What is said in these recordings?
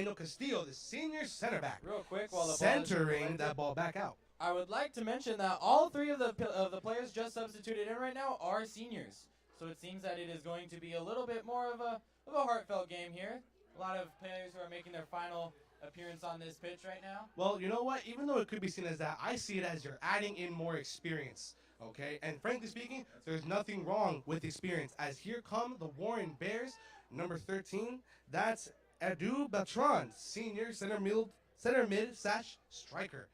Danilo Castillo, the senior center back. Real quick, while the centering that ball back out. I would like to mention that all three of the players just substituted in right now are seniors. So it seems that it is going to be a little bit more of a heartfelt game here. A lot of players who are making their final appearance on this pitch right now. Well, you know what? Even though it could be seen as that, I see it as you're adding in more experience. Okay? And frankly speaking, there's nothing wrong with experience. As here come the Warren Bears, number 13. That's Edu Beltran, senior center mid / striker.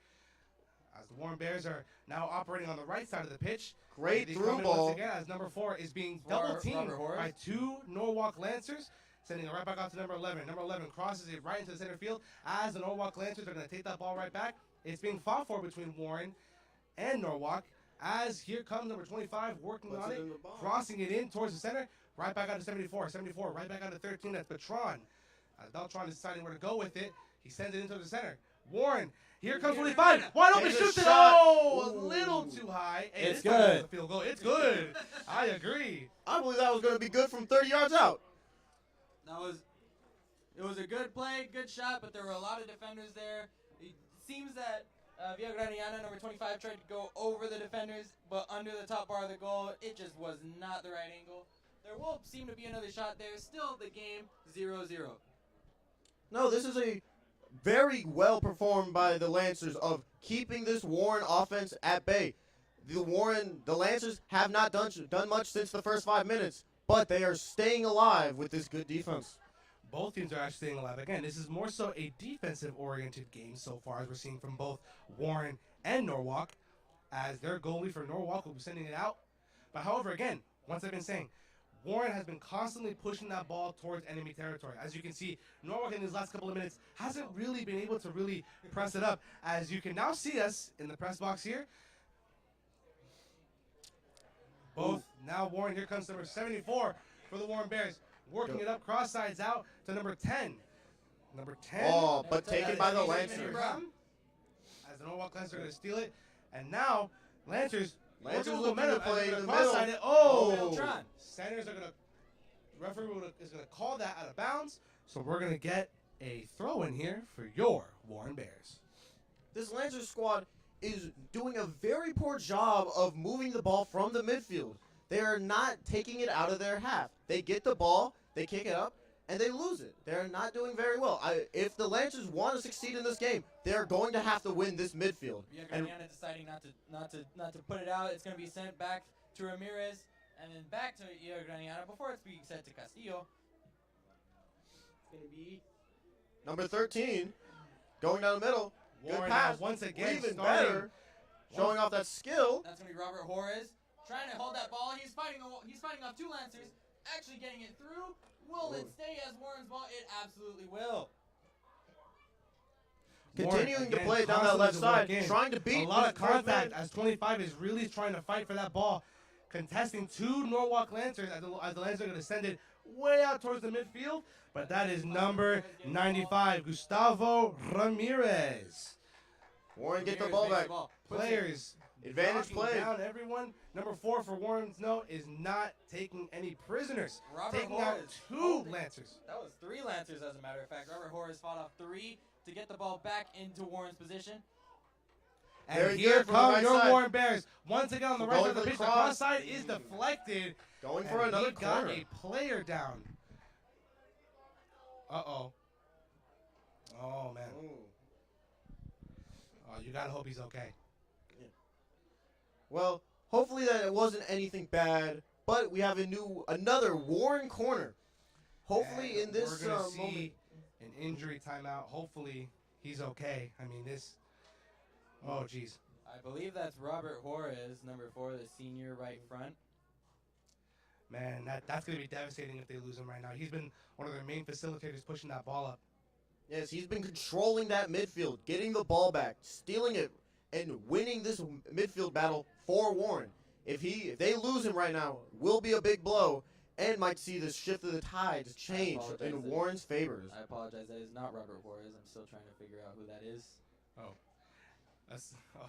As the Warren Bears are now operating on the right side of the pitch. Great through ball. Once again, as number 4 is being double teamed by 2 Norwalk Lancers, sending it right back out to number 11. Number 11 crosses it right into the center field. As the Norwalk Lancers are going to take that ball right back. It's being fought for between Warren and Norwalk. As here comes number 25 working on it, crossing it in towards the center. Right back out to 74. 74 right back out to 13. That's Beltran. As Beltran is deciding where to go with it, he sends it into the center. Warren, here comes 25. Wide open, shoots it. Oh, a little too high. Hey, it's good. A field goal. It's good. I agree. I believe that was going to be good from 30 yards out. It was a good play, good shot, but there were a lot of defenders there. It seems that Villa Graniana, number 25, tried to go over the defenders, but under the top bar of the goal, it just was not the right angle. There will seem to be another shot there. Still the game 0-0. No, this is a very well performed by the Lancers of keeping this Warren offense at bay. The Lancers have not done much since the first 5 minutes, but they are staying alive with this good defense. Both teams are actually staying alive. Again, this is more so a defensive-oriented game so far, as we're seeing from both Warren and Norwalk, as their goalie for Norwalk will be sending it out. But however, again, once I've been saying, Warren has been constantly pushing that ball towards enemy territory. As you can see, Norwalk in these last couple of minutes hasn't really been able to really press it up. As you can now see us in the press box here. Both now Warren, here comes number 74 for the Warren Bears. Working it up, cross sides out to number 10. Number 10. Oh, but taken by the Lancers. As the Norwalk Lancers are going to steal it. And now, Lancers looking to play in the middle. middle. Oh! Centers are going to, referee is going to call that out of bounds. So we're going to get a throw in here for your Warren Bears. This Lancers squad is doing a very poor job of moving the ball from the midfield. They are not taking it out of their half. They get the ball, they kick it up, and they lose it. They're not doing very well. If the Lancers want to succeed in this game, they're going to have to win this midfield. And deciding not to put it out. It's going to be sent back to Ramirez and then back to Graniana before it's being sent to Castillo. It's going to be number 13 going down the middle. Warren good pass. Once again, even better, showing off that skill. That's going to be Robert Juarez trying to hold that ball. He's fighting off 2 Lancers, actually getting it through. Will it stay as Warren's ball? It absolutely will. Continuing to play down that left side, trying to beat a lot of contact as 25 is really trying to fight for that ball. Contesting 2 Norwalk Lancers as the Lancers are going to send it way out towards the midfield. But that is number 95, Gustavo Ramirez. Warren get the ball back. Players. Advantage play. Down everyone. Number 4 for Warren's note is not taking any prisoners. Taking out 2 Lancers. That was 3 Lancers, as a matter of fact. Robert Juarez fought off 3 to get the ball back into Warren's position. And here come your Warren Bears. Once again on the right side of the pitch. The cross side is deflected. Going for another corner. Got a player down. Uh-oh. Oh, man. Oh, you got to hope he's okay. Well, hopefully that it wasn't anything bad, but we have another Warren corner. Hopefully in this we're gonna see moment, an injury timeout. Hopefully he's okay. I mean this. Oh jeez. I believe that's Robert Juarez, number 4, the senior right front. Man, that's gonna be devastating if they lose him right now. He's been one of their main facilitators pushing that ball up. Yes, he's been controlling that midfield, getting the ball back, stealing it, and winning this midfield battle for Warren. If they lose him right now, will be a big blow, and might see the shift of the tides change in Warren's favors. I apologize. That is not Robert Juarez. I'm still trying to figure out who that is.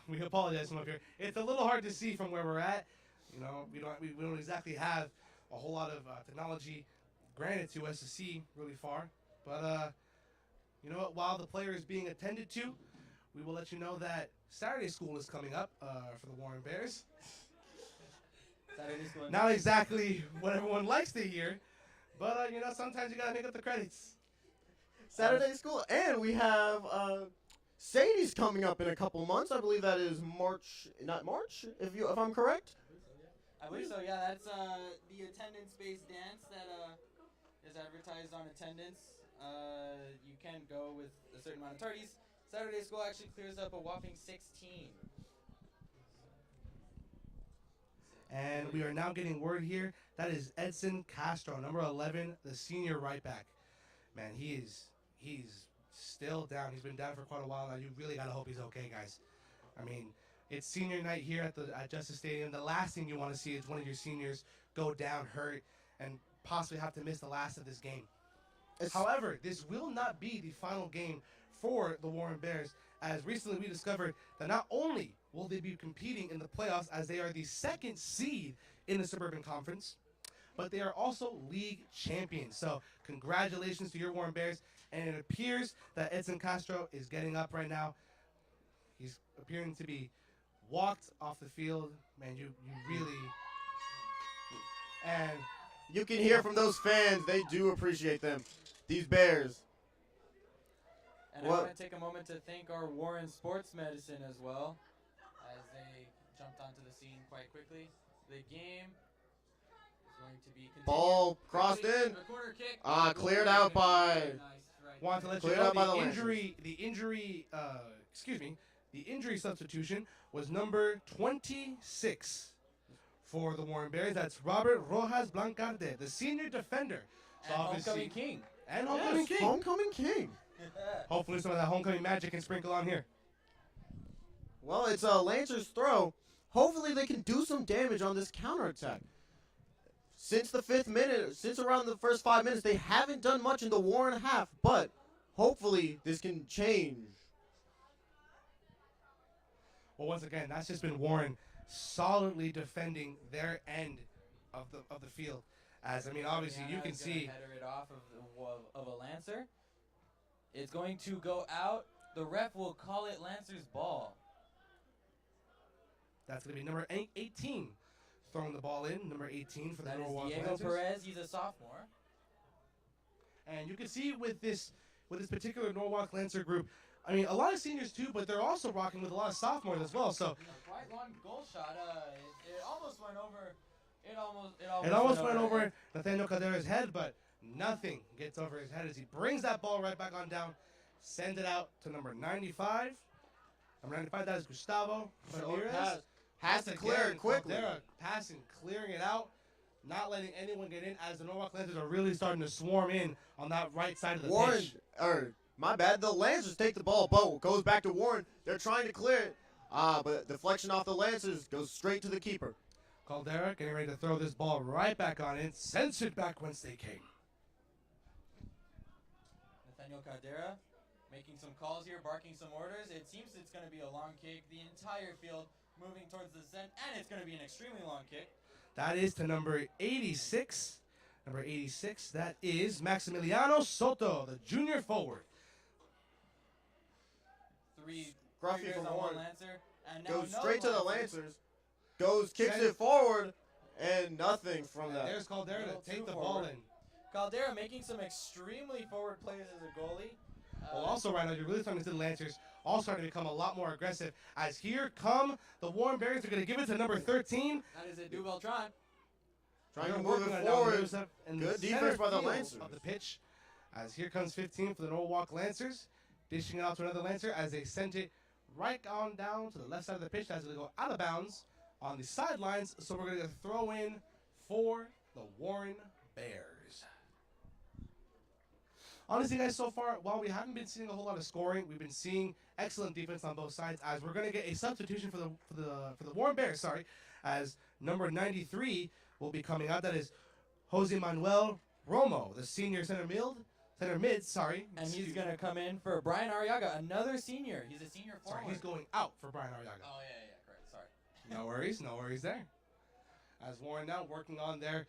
We apologize from up here. It's a little hard to see from where we're at. You know, we don't exactly have a whole lot of technology granted to us to see really far. But You know what? While the player is being attended to, we will let you know that Saturday school is coming up for the Warren Bears. Saturday school. Not exactly what everyone likes to hear, but you know, sometimes you gotta make up the credits. Saturday school, and we have Sadie's coming up in a couple months. I believe that is March, not March, if I'm correct. I believe so. Yeah, that's the attendance-based dance that is advertised on attendance. You can go with a certain amount of tardies. Saturday school actually clears up a whopping 16. And we are now getting word here. That is Edson Castro, number 11, the senior right back. Man, he's still down. He's been down for quite a while now. You really gotta hope he's okay, guys. I mean, it's senior night here at Justice Stadium. The last thing you want to see is one of your seniors go down hurt and possibly have to miss the last of this game. However, this will not be the final game for the Warren Bears, as recently we discovered that not only will they be competing in the playoffs as they are the second seed in the Suburban Conference, but they are also league champions. So congratulations to your Warren Bears, and it appears that Edson Castro is getting up right now. He's appearing to be walked off the field. Man, you really... And you can hear from those fans, they do appreciate them. These Bears. And I want to take a moment to thank our Warren Sports Medicine as well, as they jumped onto the scene quite quickly. The game is going to be continued. Ball crossed in. A corner kick. Cleared out by... Want to let you know the injury substitution was number 26 for the Warren Bears. That's Robert Rojas Blancarte, the senior defender. So and homecoming king. And homecoming king. Homecoming king. Hopefully some of that homecoming magic can sprinkle on here. Well, it's a Lancers throw. Hopefully they can do some damage on this counterattack. Since the 5th minute, since around the first 5 minutes, they haven't done much in the Warren half, but hopefully this can change. Well, once again, that's just been Warren solidly defending their end of the field. As I mean, obviously you can see. Header it off of a Lancer. It's going to go out. The ref will call it Lancer's ball. That's going to be number 18 throwing the ball in. Number 18 for the Norwalk Lancers. Diego Perez. He's a sophomore. And you can see with this particular Norwalk Lancer group, I mean, a lot of seniors too, but they're also rocking with a lot of sophomores as well. So quite long goal shot. It almost went over. It almost went over Nathaniel Caldera's head, but nothing gets over his head as he brings that ball right back on down, sends it out to number 95. Number 95, that is Gustavo Ramirez. Has to clear it quickly. Caldera passing, clearing it out, not letting anyone get in, as the Norwalk Lancers are really starting to swarm in on that right side of the pitch. My bad, the Lancers take the ball, but goes back to Warren. They're trying to clear it, but deflection off the Lancers goes straight to the keeper. Caldera getting ready to throw this ball right back on in, sends it back whence they came. Nathaniel Caldera making some calls here, barking some orders. It seems it's going to be a long kick. The entire field moving towards the center, and it's going to be an extremely long kick. That is to number 86. Number 86, that is Maximiliano Soto, the junior forward. Three Gruffy from on Warren. Lancer, and now goes straight to the Lancers. Kicks it forward, and nothing from that. There's Caldera to take the ball in. Caldera making some extremely forward plays as a goalie. Well, also right now, you're really starting to see the Lancers all starting to become a lot more aggressive. As here come the Warren Bears. They're going to give it to number 13. That is a Duval try. Trying to move it forward. Good defense by the Lancers. Of the pitch. As here comes 15 for the Norwalk Lancers. Dishing it out to another Lancer as they sent it right on down to the left side of the pitch. As they go out of bounds on the sidelines. So we're going to throw in for the Warren Bears. Honestly, guys, so far, while we haven't been seeing a whole lot of scoring, we've been seeing excellent defense on both sides. As we're going to get a substitution for the Warren Bears, as number 93 will be coming out. That is Jose Manuel Romo, the senior center mid. And he's going to come in for Brian Arriaga, another senior. He's a senior forward. Sorry, he's going out for Brian Arriaga. Oh yeah, correct. Sorry. No worries there. As Warren now working on their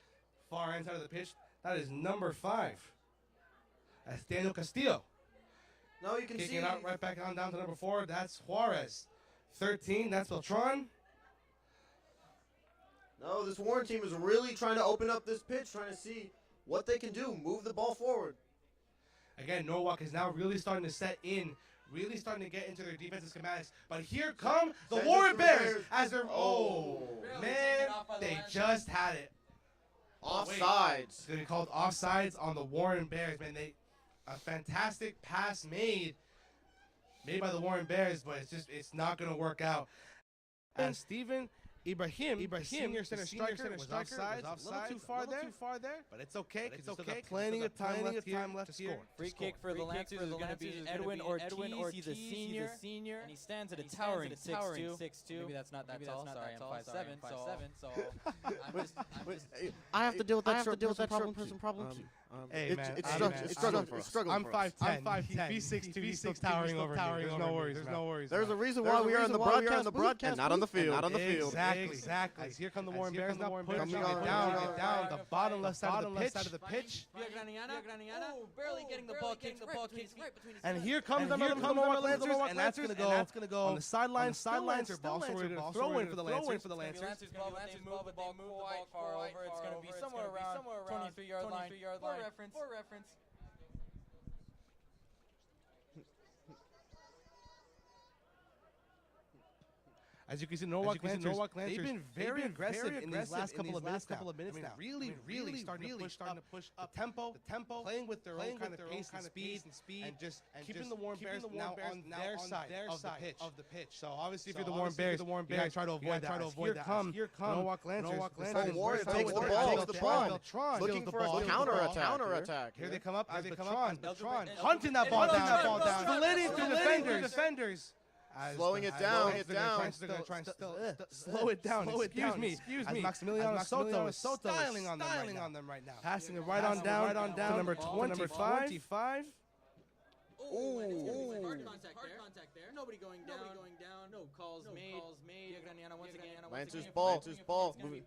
far end side of the pitch. That is number 5. That's Daniel Castillo No, you can Kicking see it out right back down to number 4. That's Juarez. 13, that's Beltran. No, this Warren team is really trying to open up this pitch, trying to see what they can do, move the ball forward. Again, Norwalk is now really starting to set in, really starting to get into their defensive schematics. But here come the Warren Bears as they're, man, they just had it. Offsides. It's going to be called offsides on the Warren Bears, man. A fantastic pass made by the Warren Bears, but it's not going to work out. And Steven Ibrahim, senior center striker, was offside. A little too far there, but it's okay. It's okay. Plenty of time left here. Free kick for the Lancers is going to be Edwin Ortiz. He's a senior, and he stands at a towering 6'2". Maybe that's not that tall. Sorry, I'm 5'7". So I have to deal with that short problem too. Hey, man, it's struggling for us. I'm 5'10". He's 6'2". He's still towering over me. There's no worries. There's a reason why we are on the broadcast and not on the field. Exactly. As here come the Warren Bears now pushing it down the bottom left side of the pitch. Barely getting the ball kicked right between his And here comes the Norwalk Lancers, and that's going to go on the sidelines. Lancer ball, so we're going to throw in for the Lancers. Lancers ball, but they move the ball quite far over. It's going to be somewhere around 23-yard line. For reference. As you can see, Norwalk Lancers, they've been very aggressive in these last couple of minutes now. Really starting to push up the tempo, playing with their own kind of pace and speed, and just keeping the Warren Bears now on their side of the pitch. So obviously, if you're the Warren Bears, you gotta try to avoid that. Here come Norwalk Lancers. Warren takes the ball, looking for a counter-attack. Here they come up. Beltran hunting that ball down, splitting through defenders. Slowing it down. They're going to try and slow it down. Excuse me. As Maximiliano Soto is styling on them right now. Passing it right on down to number 25. Ooh. Hard contact there. Nobody going down. No calls made. Lancers ball. Moving.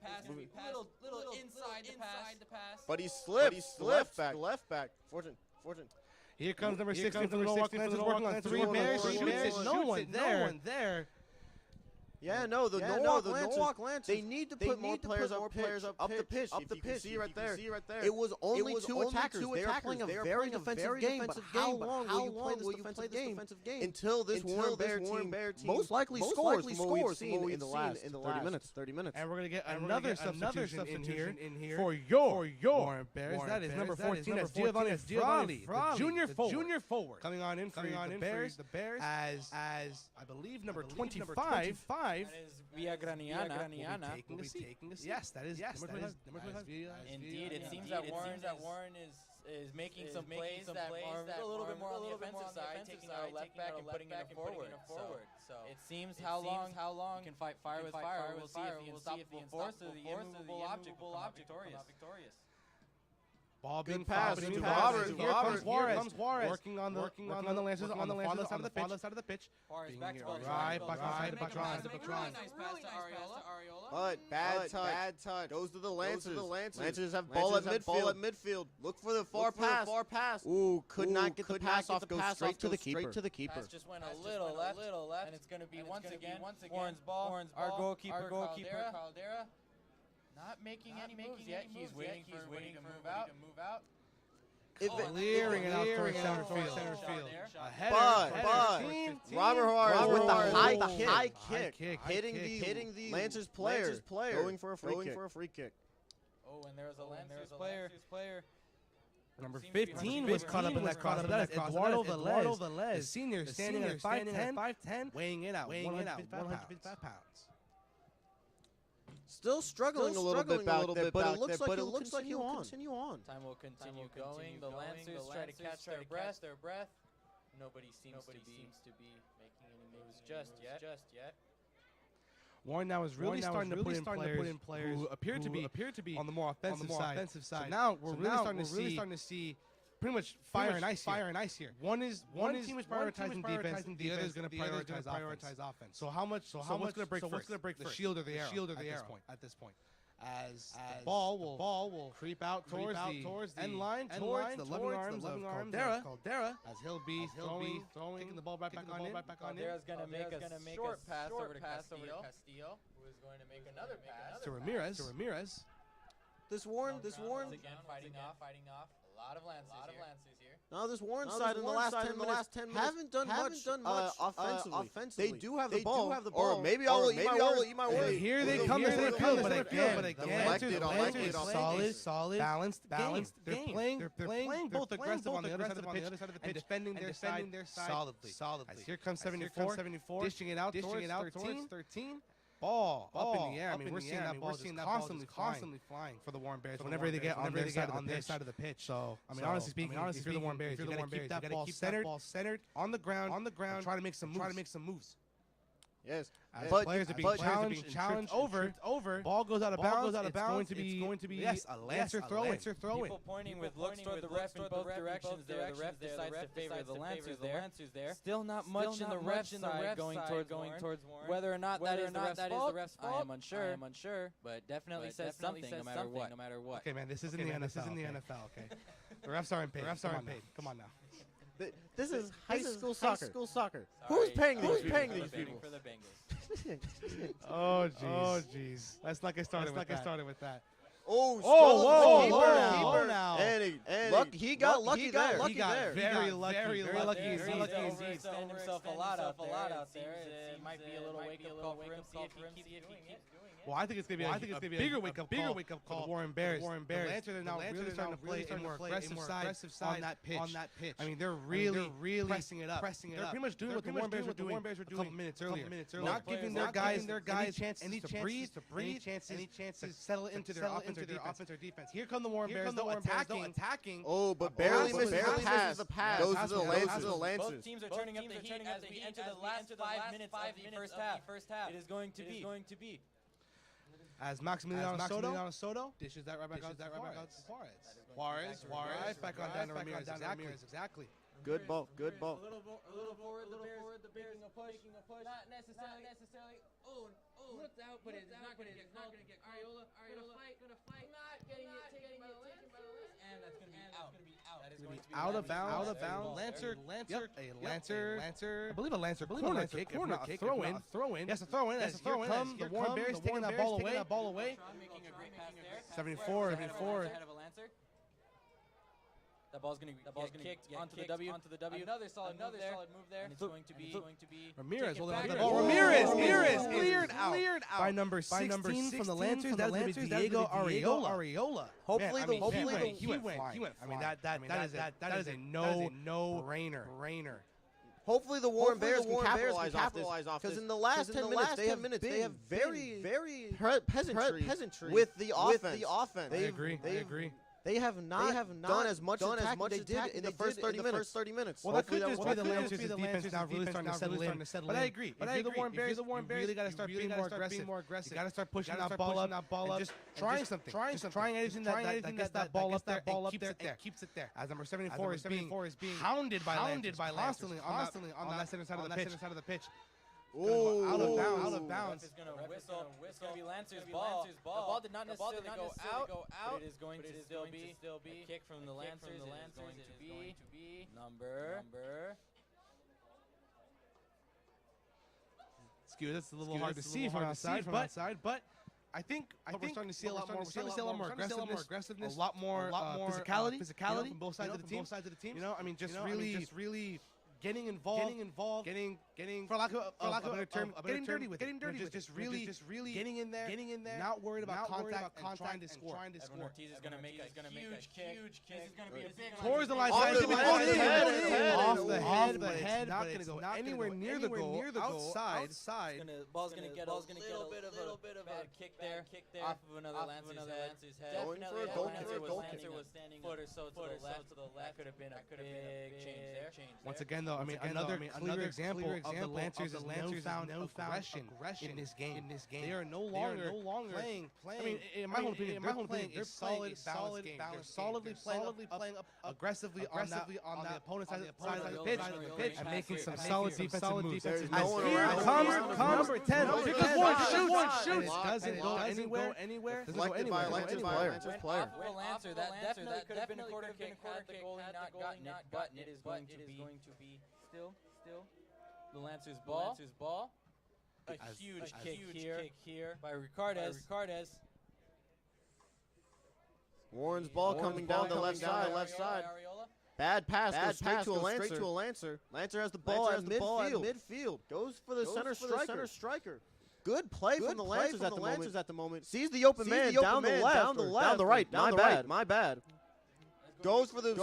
Little inside the pass. But he slipped. Left back. Fortune. Here comes number 16 from the Norwalk Lancers working on 3 Bears. No one there. Yeah, no, the Norwalk Lancers, they need to put more players up the pitch. If you can see right there. It was only 2 attackers. They are playing a very defensive game, but how long will you play this defensive game? Until this Warren Bear team most likely scores from what we've seen in the last 30 minutes. And we're going to get another substitution in here for your Warren Bears. That is number 14. That's Giovanni Frali, the junior forward. Coming on in for the Bears as I believe number 25. That is Villagraniana. Taking a seat. Yes, that is number 25. Indeed, it seems that Warren is making some plays that are a little bit more on the offensive side, taking our left back and putting it forward. So it seems how long you can fight fire with fire. We'll see if the unstoppable force or the immovable object will come out victorious. Ball being pass to Robert. Here comes Juarez. Working on the Lancers on the far left side of the pitch. Juarez back to right back outside to Beltran. Really nice pass to Ariola. But bad touch. Goes to the Lancers. Lancers have ball at midfield. Look for the far pass. Ooh, could not get the pass off. Goes straight to the keeper. Pass just went a little left, and it's going to be once again Warren's ball. Our goalkeeper Caldera. Not making any moves yet. He's waiting for everybody to move out. Clearing it out towards center field. But Robert Juarez with the high kick, hitting the Lancers player, going for a free kick. Oh, and there's a Lancers player. Number 15 was caught up in that cross. That is Eduardo Velez, the senior, standing at 5'10", weighing in at 155 pounds. Still struggling a little bit back there, but it looks like he'll continue on. Time will continue going. The Lancers try to catch their breath. Nobody seems to be making any moves just yet. Warren now is really starting to put in players who appear to be on the more offensive side. So now we're really starting to see pretty much fire and ice here. One team is prioritizing defense, the other is going to prioritize offense. So what's going to break first? The shield or the arrow at this point? as the ball will creep out towards the end line, towards the loving arms of Caldera, as he'll be throwing taking the ball right back on in. Caldera's going to make a short pass over to Castillo, who is going to make another pass to Ramirez. This Warren. Again, fighting off. A lot of Lancers here. No, this Warren side in the last 10 minutes haven't done much offensively. They do have the ball. Or maybe I will eat my words. Here they come to the field, but again, the Lancers solid, balanced. They're playing both aggressive on the other side of the pitch and defending their side solidly. As here comes 74, dishing it out towards 13. Ball up in the air. I mean, we're seeing that ball just constantly flying for the Warren Bears whenever they get on their side of the pitch. So, I mean, honestly speaking, if you're the Warren Bears, you got to keep that ball centered on the ground, and try to make some moves. Yes, but players are being challenged over. Ball goes out of bounds. It's going to be a Lancer throw in. People pointing with looks toward the ref in both directions there. The ref decides to favor the Lancers there. Still not much in the ref side going towards Warren. Whether or not that is the ref's fault, I am unsure. But definitely says something no matter what. Okay, man, this isn't the NFL. Okay, the refs aren't paid. Come on now. This is high school soccer. Sorry, Who's paying these people? For the Bengals. Oh jeez. Let's not get started with that. Whoa now. And he got lucky there. He got very lucky. He's extending himself a lot out there. It might be a little wake-up call for him. See if he keeps doing it. Well, I think it's gonna be a bigger wake-up call for the Warren Bears. The Lancers are now really starting to play a more aggressive side on that pitch. I mean, they're really pressing it up. They're pretty much doing what the Warren Bears were doing a couple minutes earlier. Not giving their guys any chances to breathe, any chances to settle into their offense or defense. Here come the Warren Bears attacking. Oh, but barely misses the pass. Goes to the Lancers. Both teams are turning up the heat as we enter the last 5 minutes of the first half. It is going to be. As Maximiliano Soto dishes that right back out to Juarez. Back on down to Ramirez. Exactly. Good ball. A little forward, the Bears making a push. Not necessarily. Looked out, but it's not going to get called. Ariola, gonna fight. Not getting it taken by the Lancers. And that's going to be out. That is going to be out of bounds. Lancer. I believe a Lancer corner kick. Throw in. Yes, a throw in. Here come the Warren Bears taking that ball away. Making a great pass there. 74. Ahead of a Lancer. That ball's going to get kicked onto the W. Another solid move there. And it's going to be Ramirez holding on to the ball. Ramirez cleared out by number 16 from the Lancers. That's going to be Diego Ariola. Hopefully he went flying. I mean that is a no-brainer. Hopefully the Warren Bears can capitalize off this, because in the last 10 minutes they have very peasantry with the offense. I agree. They have not done as much as they did in the first 30 minutes. Well, that could just be the Lancers' defense now really starting to settle in. But I agree. If you're the Warren Bears, you really got to start being more aggressive. You got to start pushing that ball up, and just trying something. Trying anything that gets that ball up there and keeps it there. As number 74 is being hounded by Lancers constantly on that center side of the pitch. Oh, out of bounds. It's going to whistle. It's going to be Lancer's ball. The ball did not necessarily go out. It is going to still be a kick from the Lancers. It is going to be number. Excuse, that's a little hard to see from outside, but I think we're starting to see a lot more aggressiveness, a lot more physicality from both sides of the team. You know, I mean, just really getting involved, getting for lack of a better term, getting dirty with it. Just really getting in there, not worried about contact and trying to score. Edwin Ortiz is going to make a huge kick. This is going to be a big one. Towards the line, off the head, not going to go anywhere near the goal. Outside. Ball's going to get a little bit of a kick there off of another Lancer's head. Going for a goal kick. Lancer was standing foot or so to the left. That could have been a big change there. Once again, though, I mean, another clear example of the Lancers' newfound aggression in this game. They are no longer playing. I mean, in my own opinion, they're playing a solid game. They're solidly playing up aggressively on the opponent's side of the pitch. and making some solid defensive moves. There's As no one here around. comes number 10. Number Because 10. one Shoots. shoots. Blocked. It doesn't go anywhere. Deflected by a Lancers player. Will Lancer, that definitely could have been a quarter kick had the goalie not gotten it, but it is going to be still the Lancers ball. A huge kick here by Ricardez. Warren's ball coming down the left side. Ariola. Bad pass goes straight to a Lancer. Lancer has the ball at midfield. Goes for the center striker. Good play from the Lancers at the moment. Sees the open man down the left, down the right. My bad. Goes for the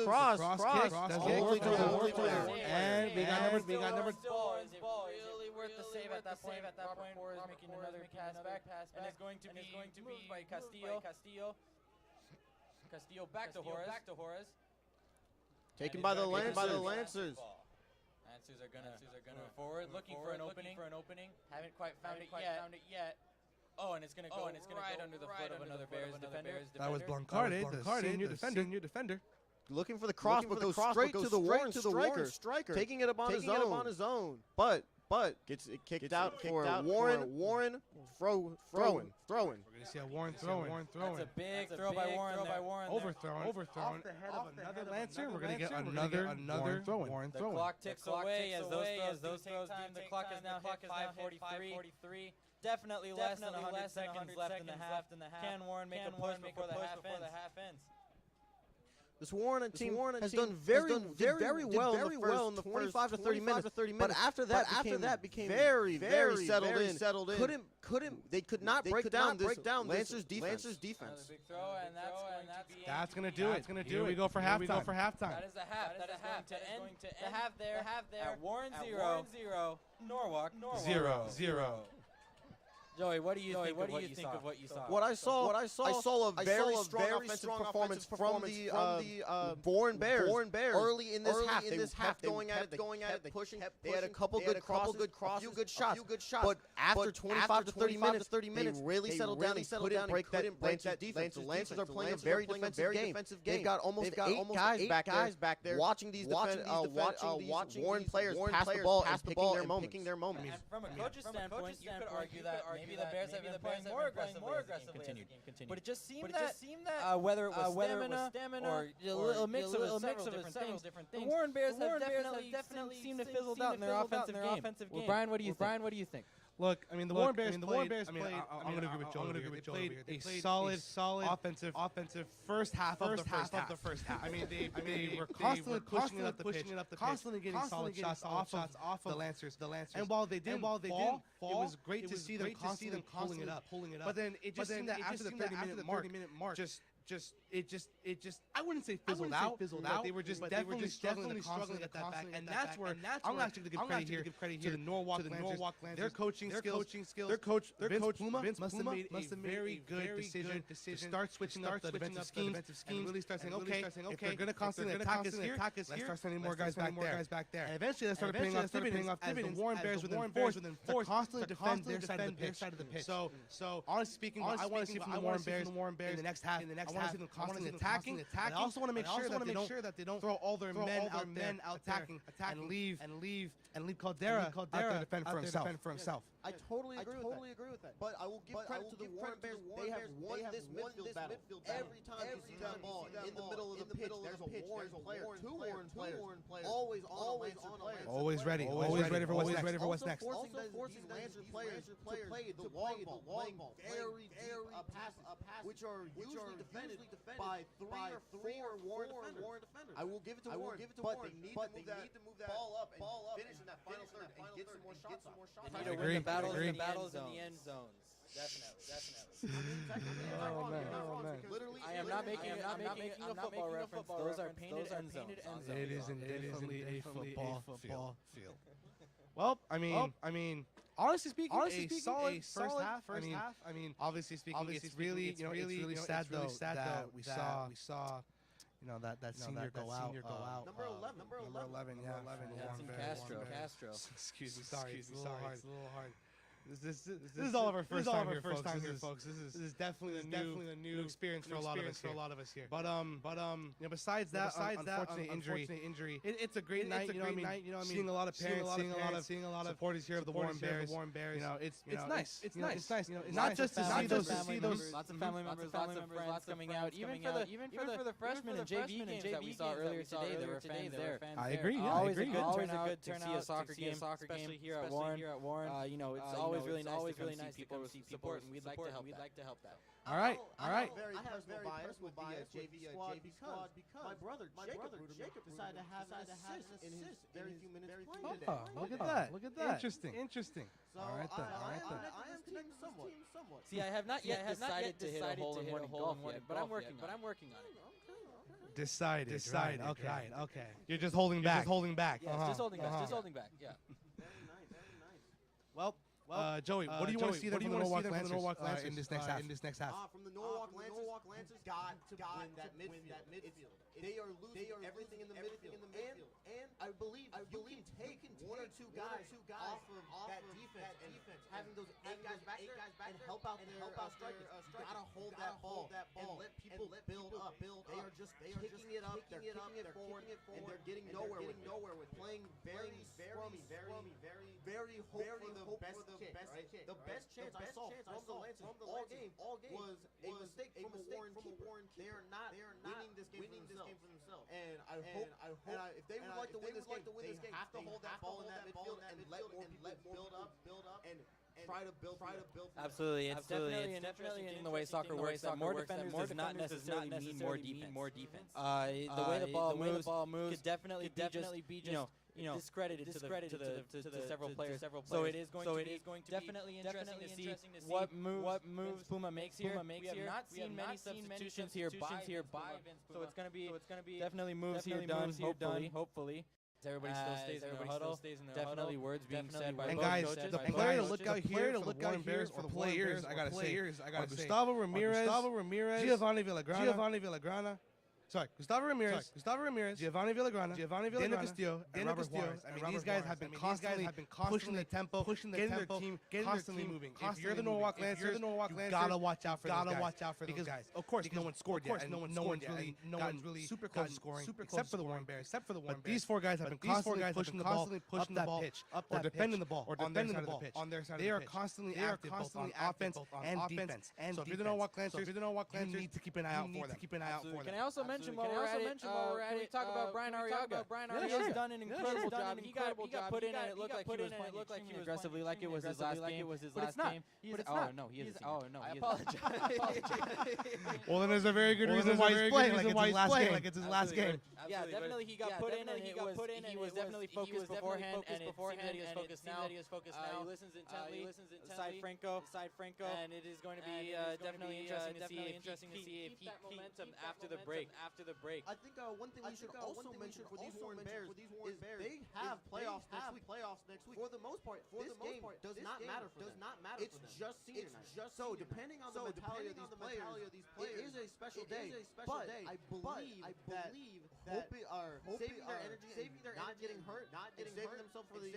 cross kick. Only to the player. And we got number. Ball is really worth the save at that point. Robert Moore is making another pass back, and it's going to be moved by Castillo. Castillo back to Horace. Taken by the Lancers. Lancers are gonna move forward, looking for an opening. Haven't quite found it yet. Oh, and it's gonna go right under the foot of another Bears defender. That was Blancarte, the senior defender. Looking for the cross, but goes straight to the Warren striker. Taking it upon his own. But gets it kicked out for Warren throwing. We're going to see a Warren throwing. That's a big throw by Warren. Overthrown. Off the head of another Lancer. We're going to get another Warren throwing. The clock ticks away as those throws time. The clock is now hit 5:43. Definitely less than 100 seconds left in the half. Can Warren make a push before the half ends? This Warren team has done very well in the first 25 to 30 minutes. But after that became very settled in. They could not break down this Lancers defense. Big throw, and that's going to do it. Here we go for halftime. That is the half. That is going to end the half there. At Warren 0, Norwalk 0. Joey, what do you think of what you saw? What I saw a very strong offensive performance from the Bourne Bears early in this half. They kept going at it, pushing. They had a couple good crosses, a few good shots. But after 25 to 30 minutes, they really settled down. They couldn't break that Lancers defense. The Lancers are playing a very defensive game. They've got almost 8 guys back there watching these Warren players pass the ball and picking their moments. And from a coach's standpoint, you could argue that maybe the Bears have been playing more aggressively as the game continued. But it just seemed that whether it was stamina or a little mix of several different things, the Warren Bears have definitely seemed to fizzle out in their offensive game. Well, Brian, what do you think? Look, I mean, the Warren Bears played. I'm going to agree with Joe. They played a solid offensive first half of the first half. I mean, they were constantly pushing it up the pitch, constantly getting solid shots off of the Lancers. And while they didn't fall, it was great to see them constantly pulling it up. But then it just seemed that after the 30-minute mark, I wouldn't say fizzled out. But they were just definitely struggling to get that back. And that's where I'm actually going to give credit here to the Norwalk Lancers. Their coaching skills. Their coach, Vince Pluma, must have made a very good decision to start switching up the defensive schemes and really start saying, okay, if they're going to constantly attack us here, let's start sending more guys back there. And eventually that started paying off dividends as the Warren Bears within force constantly defend their side of the pitch. So honestly speaking, I want to see from the Warren Bears in the next half. I want to see them constantly attacking. I also want to make sure that they don't throw all their men out attacking and leave Caldera out there to defend for himself. I totally agree with that. But I will give credit to the Warren Bears. They have won this midfield battle. Every time you see that ball in the middle of the pitch, there's a Warren player, two Warren players, always on a Lancer. Always ready for what's next. Also forcing Lancer players to play the long ball, very passes, which are usually defended by three or four Warren defenders. I will give it to Warren, but they need to move that ball up and finish in that final third and get some more shots off. They need to win the battles in the end zones. Definitely. Oh man. I am not making a football reference. Those are painted end zones. It is indeed a football field. Well, I mean, honestly speaking, a solid first half. I mean, obviously speaking, it's really sad though that we saw that senior go out. Number 11. Castro. Excuse me, sorry. It's a little hard. This is all of our first time here, folks. This is definitely a new experience for a lot of us here. But besides that unfortunate injury, it's a great night. You know what I mean? Seeing a lot of parents, seeing a lot of supporters here of the Warren Bears. You know, it's nice. It's nice. You know, not just to see those lots of family members, lots of friends coming out. Even for the freshmen and JV games that we saw earlier today, there were fans there. I agree. Always a good turnout to see a soccer game, especially here at Warren. You know, it's always really nice to see people support, and we'd like to help that. All right. I have very bias with the JV squad because my brother Jacob decided to have an assist in his very few minutes playing today. Look at that. Interesting. So all right then. I am team somewhat. See, I have not yet decided to hit a hole in one golf yet, but I'm working on it. Decided. Okay. You're just holding back. Yeah, just holding back. Yeah. Very nice. Well, Joey, what do you want to see there from the Norwalk Lancers in this next half? From the Norwalk Lancers, got to win that midfield. They are losing everything in the midfield. And I believe you can take one or two guys off of that defense and having those eight guys back there and help out strikers. You gotta hold that ball and let people build up. They are just kicking it up. They're kicking it forward, and they're getting nowhere with playing very scrummy, very hope for the best kick. The best chance I saw from the Lancers all game was a mistake from a Warren keeper. They are not winning this game for themselves. And I hope if they would like to win this game, they have to hold that ball in that midfield and let more people build up and try to build. Absolutely, it's definitely in the way soccer works. That more defenders does not necessarily mean more defense. The way the ball moves could definitely be just discredited to several players. So it is going to definitely interesting to see what moves Puma makes here. We have not seen many substitutions here by Vince Puma. So it's going to be definitely moves here done. Hopefully. Everybody still stays in their huddle. Definitely words being said by both coaches. And guys, the player to look out here for the Warren Bears for the players, I gotta say, Gustavo Ramirez, Giovanni Villagrana. Gustavo Ramirez, Giovanni Villagrana, Daniel Castillo, and Robert Juarez. I mean, these guys have been constantly pushing the tempo, getting their team constantly moving. If you're the Norwalk Lancers, you gotta watch out for those guys. Of course, no one scored yet, and no one's really super close to scoring, except for the Warren Bears. But these four guys have been constantly pushing the ball up that pitch, or defending the ball, on their side of the pitch. They are constantly active, both on offense and defense. So if you're the Norwalk Lancers, you need to keep an eye out for them. Can I also mention while we're at it, can we talk about Brian Arriaga? He has done an incredible job. He got put in, and it looked like he was playing aggressively, like it was his last game. But it's not. I apologize. Well, then there's a very good reason why he's playing like it's his last game. Yeah, definitely he got put in, and he was definitely focused beforehand, and it seemed that he was focused now. He listens intently. Side Franco, and it is going to be definitely interesting to see if he keeps momentum after the break. I think one thing we should also mention for these Warren Bears is they have playoffs next week. For the most part, this game does not matter for them. It's just senior night. So depending on the mentality of these players, it is a special day. But I believe that saving their energy, not getting hurt, saving themselves for the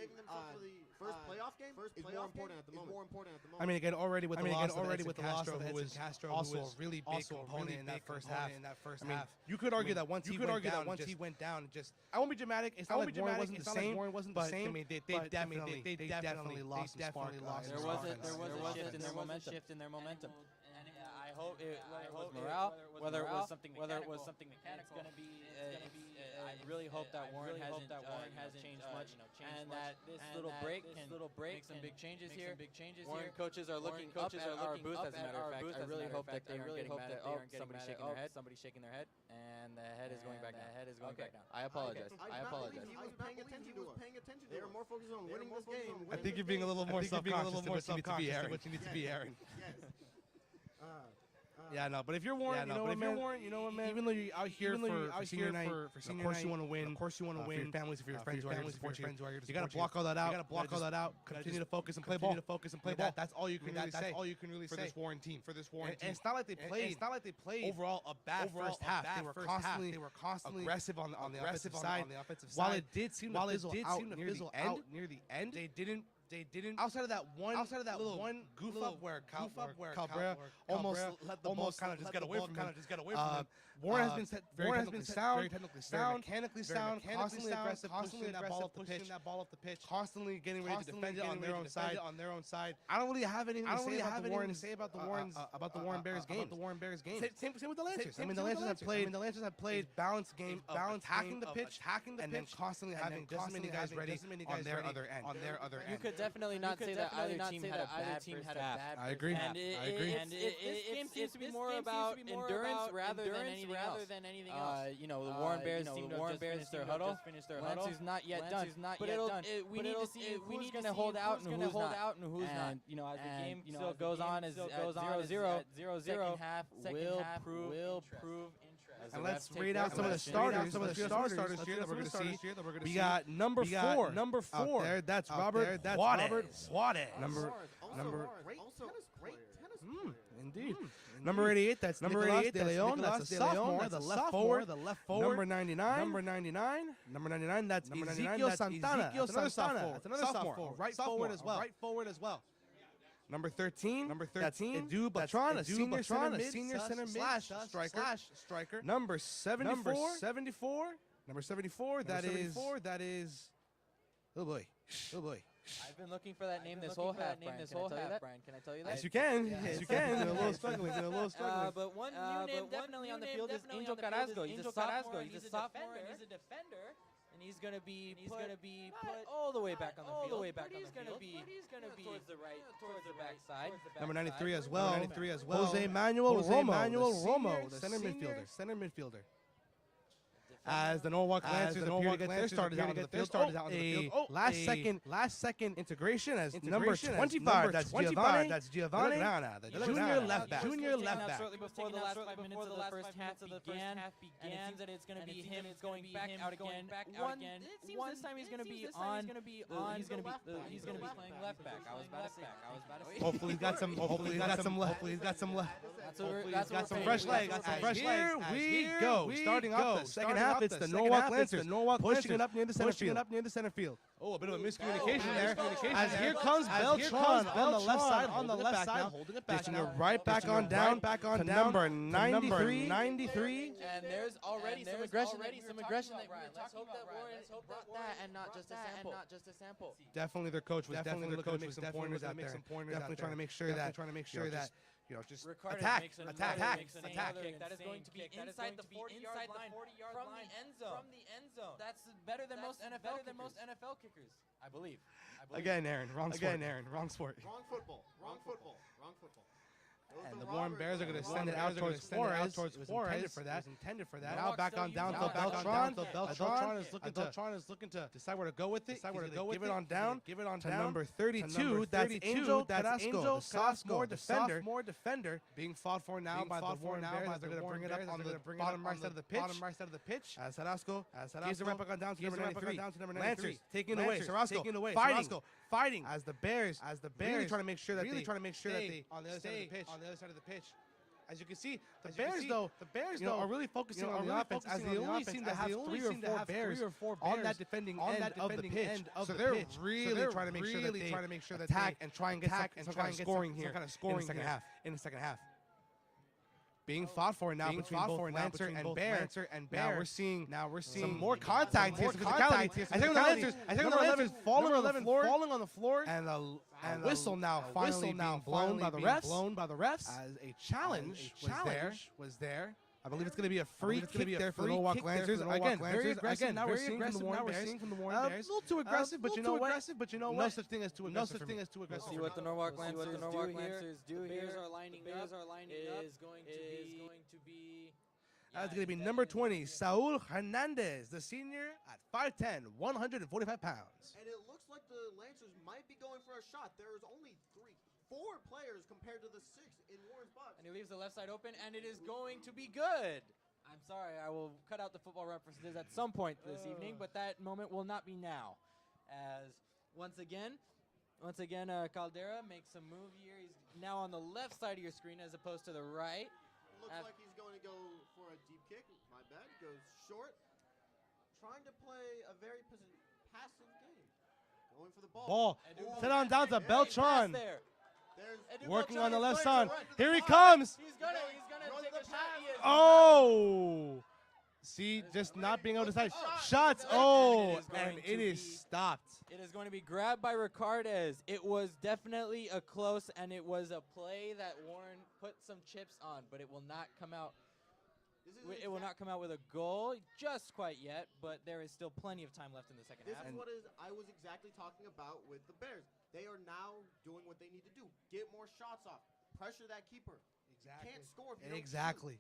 first playoff game is more important at the moment. I mean, again, already with the loss of Castro, who was also a really big component in that first half. I mean, you could argue that once he went down, I won't be dramatic. It's not like Warren wasn't the same, but I mean, they definitely lost the spark. There was a shift in their momentum. I hope it was morale, whether it was something mechanical. I really hope that Warren hasn't changed much, and that this little break can make some big changes here. Warren coaches are looking up at our booth. As a matter of fact, I really hope that they aren't getting mad at somebody's shaking their head, and the head is going back down. I apologize. I believe he was paying attention to us. They were more focused on winning this game. I think you're being a little more self-conscious than what you need to be, Aaron. Yeah, no, but if you're Warren, you know what, man. Even though you're out here for senior night, of course you want to win. For your families, if your friends who are here to support you, you got to block all that out. Continue to focus and play ball. That's all you can really say for this Warren team. And it's not like they played overall a bad first half. They were constantly aggressive on the offensive side. While it did seem to fizzle out near the end, they they didn't outside of that one goof up where Cabrera almost let the ball kind of just get away from him. Warren has been very technically sound, mechanically sound, constantly aggressive, pushing that ball off the pitch, constantly getting ready to defend it on their own side. I don't really have anything to say about the Warren Bears game. Same with the Lancers. I mean, the Lancers have played balanced game, attacking the pitch, and then constantly having just as many guys ready on their other end. You could definitely not say that either team had a bad first half. I agree. And this game seems to be more about endurance rather than anything else. You know, the Warren Bears seem to have just finished their huddle. Lancers not yet done. But we need to see who's going to hold out and who's not. And you know, as the game still goes on, as 0-0, second half will prove interesting. And let's read out some of the starters. Here that we're going to see. We got number 4 out there. That's Robert Juarez. Number indeed. Number 88. That's Nicolas De Leon. That's a sophomore. The left forward. Number 99. That's Ezekiel Santana. That's another sophomore. Right forward as well. Number 13. That's Edu Batron, a senior center mid striker. Number 74. That is. Oh boy. I've been looking for that name this whole half, Brian. Can I tell you that? Yes, you can. Been a little struggling. But one new name definitely on the field is Angel Carrasco. He's a sophomore. He's a defender. And he's gonna be put all the way back on the field. He's gonna be towards the back side. Number 93 as well. Jose Manuel Romo, the center midfielder. As the Norwalk Lancers appear to get their starters out on the field. Last second integration as number 25. That's Giovanni. The junior left back. Shortly before the last 5 minutes of the first half began, and it seems that it's going to be him going back out again. It seems this time he's going to be on. He's going to be playing left back. I was about to say. Hopefully he's got some fresh legs. Here we go. Starting off the second half. It's the Norwalk Lancers pushing it up near the center field. Oh, a bit of a miscommunication there. As here comes Beltran on the left side, holding it back, dishing it right back on down, to number 93. And there's already some aggression that we were talking about. Let's hope that that and not just a sample. Definitely their coach was definitely looking to make some pointers out there. Definitely trying to make sure that attack. That is going to be inside the 40-yard line from the end zone. That's better than most NFL kickers, I believe. Again, Aaron, wrong sport. Wrong football. And the Warren Bears are going to send it out towards Juarez. It was intended for that. Now back on down to Beltran. Beltran is looking to decide where to go with it. Give it on down. To number 32. That's Angel Carrasco, the sophomore defender, being fought for now by the Warren Bears. They're going to bring it up on the bottom right side of the pitch. As Carrasco gives it right back on down to number 93. Lancers taking it away. Carrasco fighting as the Bears really trying to make sure that they on the other side of the pitch. As you can see, the Bears though are really focusing on the offense, as they only seem to have 3 or 4 Bears on that defending end of the pitch. So they're really trying to make sure that they attack and try and get some kind of scoring here in the second half. Being fought for now between both Lancer and Bear. Now we're seeing some more contact here. I think the Lancers falling on the floor, and a whistle now finally being blown by the refs as a challenge was there. I believe it's going to be a free kick there for the Norwalk Lancers. Again, very aggressive. Now we're seeing from the Warren Bears. A little too aggressive, but you know what? No such thing as too aggressive. Let's see what the Norwalk Lancers do here. The Bears are lining up. Is going to be. That's going to be number 20, Saul Hernandez, the senior at 5'10", 145 pounds. And it looks like the Lancers might be going for a shot. There is only 4 players compared to the 6 in Warren's box. And he leaves the left side open, and it is going to be good. I'm sorry, I will cut out the football references at some point this evening, but that moment will not be now. As once again, Caldera makes a move here. He's now on the left side of your screen as opposed to the right. Looks like he's going to go for a deep kick. My bad. Goes short. Trying to play a very passive game. Going for the ball. Ball. Ooh. Set on down to Great pass Beltran. there. There's Working Beltran on the is left going side. to run. Here he Oh, comes. He's gonna Run take the a shot. pass. He is Oh. See, just not being able to decide. Shots. Oh, and it is stopped. It is going to be grabbed by Ricardes. It was definitely a close, and it was a play that Warren put some chips on, but it will not come out. It will not come out with a goal just quite yet, but there is still plenty of time left in the second half. This is what I was exactly talking about with the Bears. They are now doing what they need to do. Get more shots off. Pressure that keeper. Exactly. Can't score if you don't Exactly.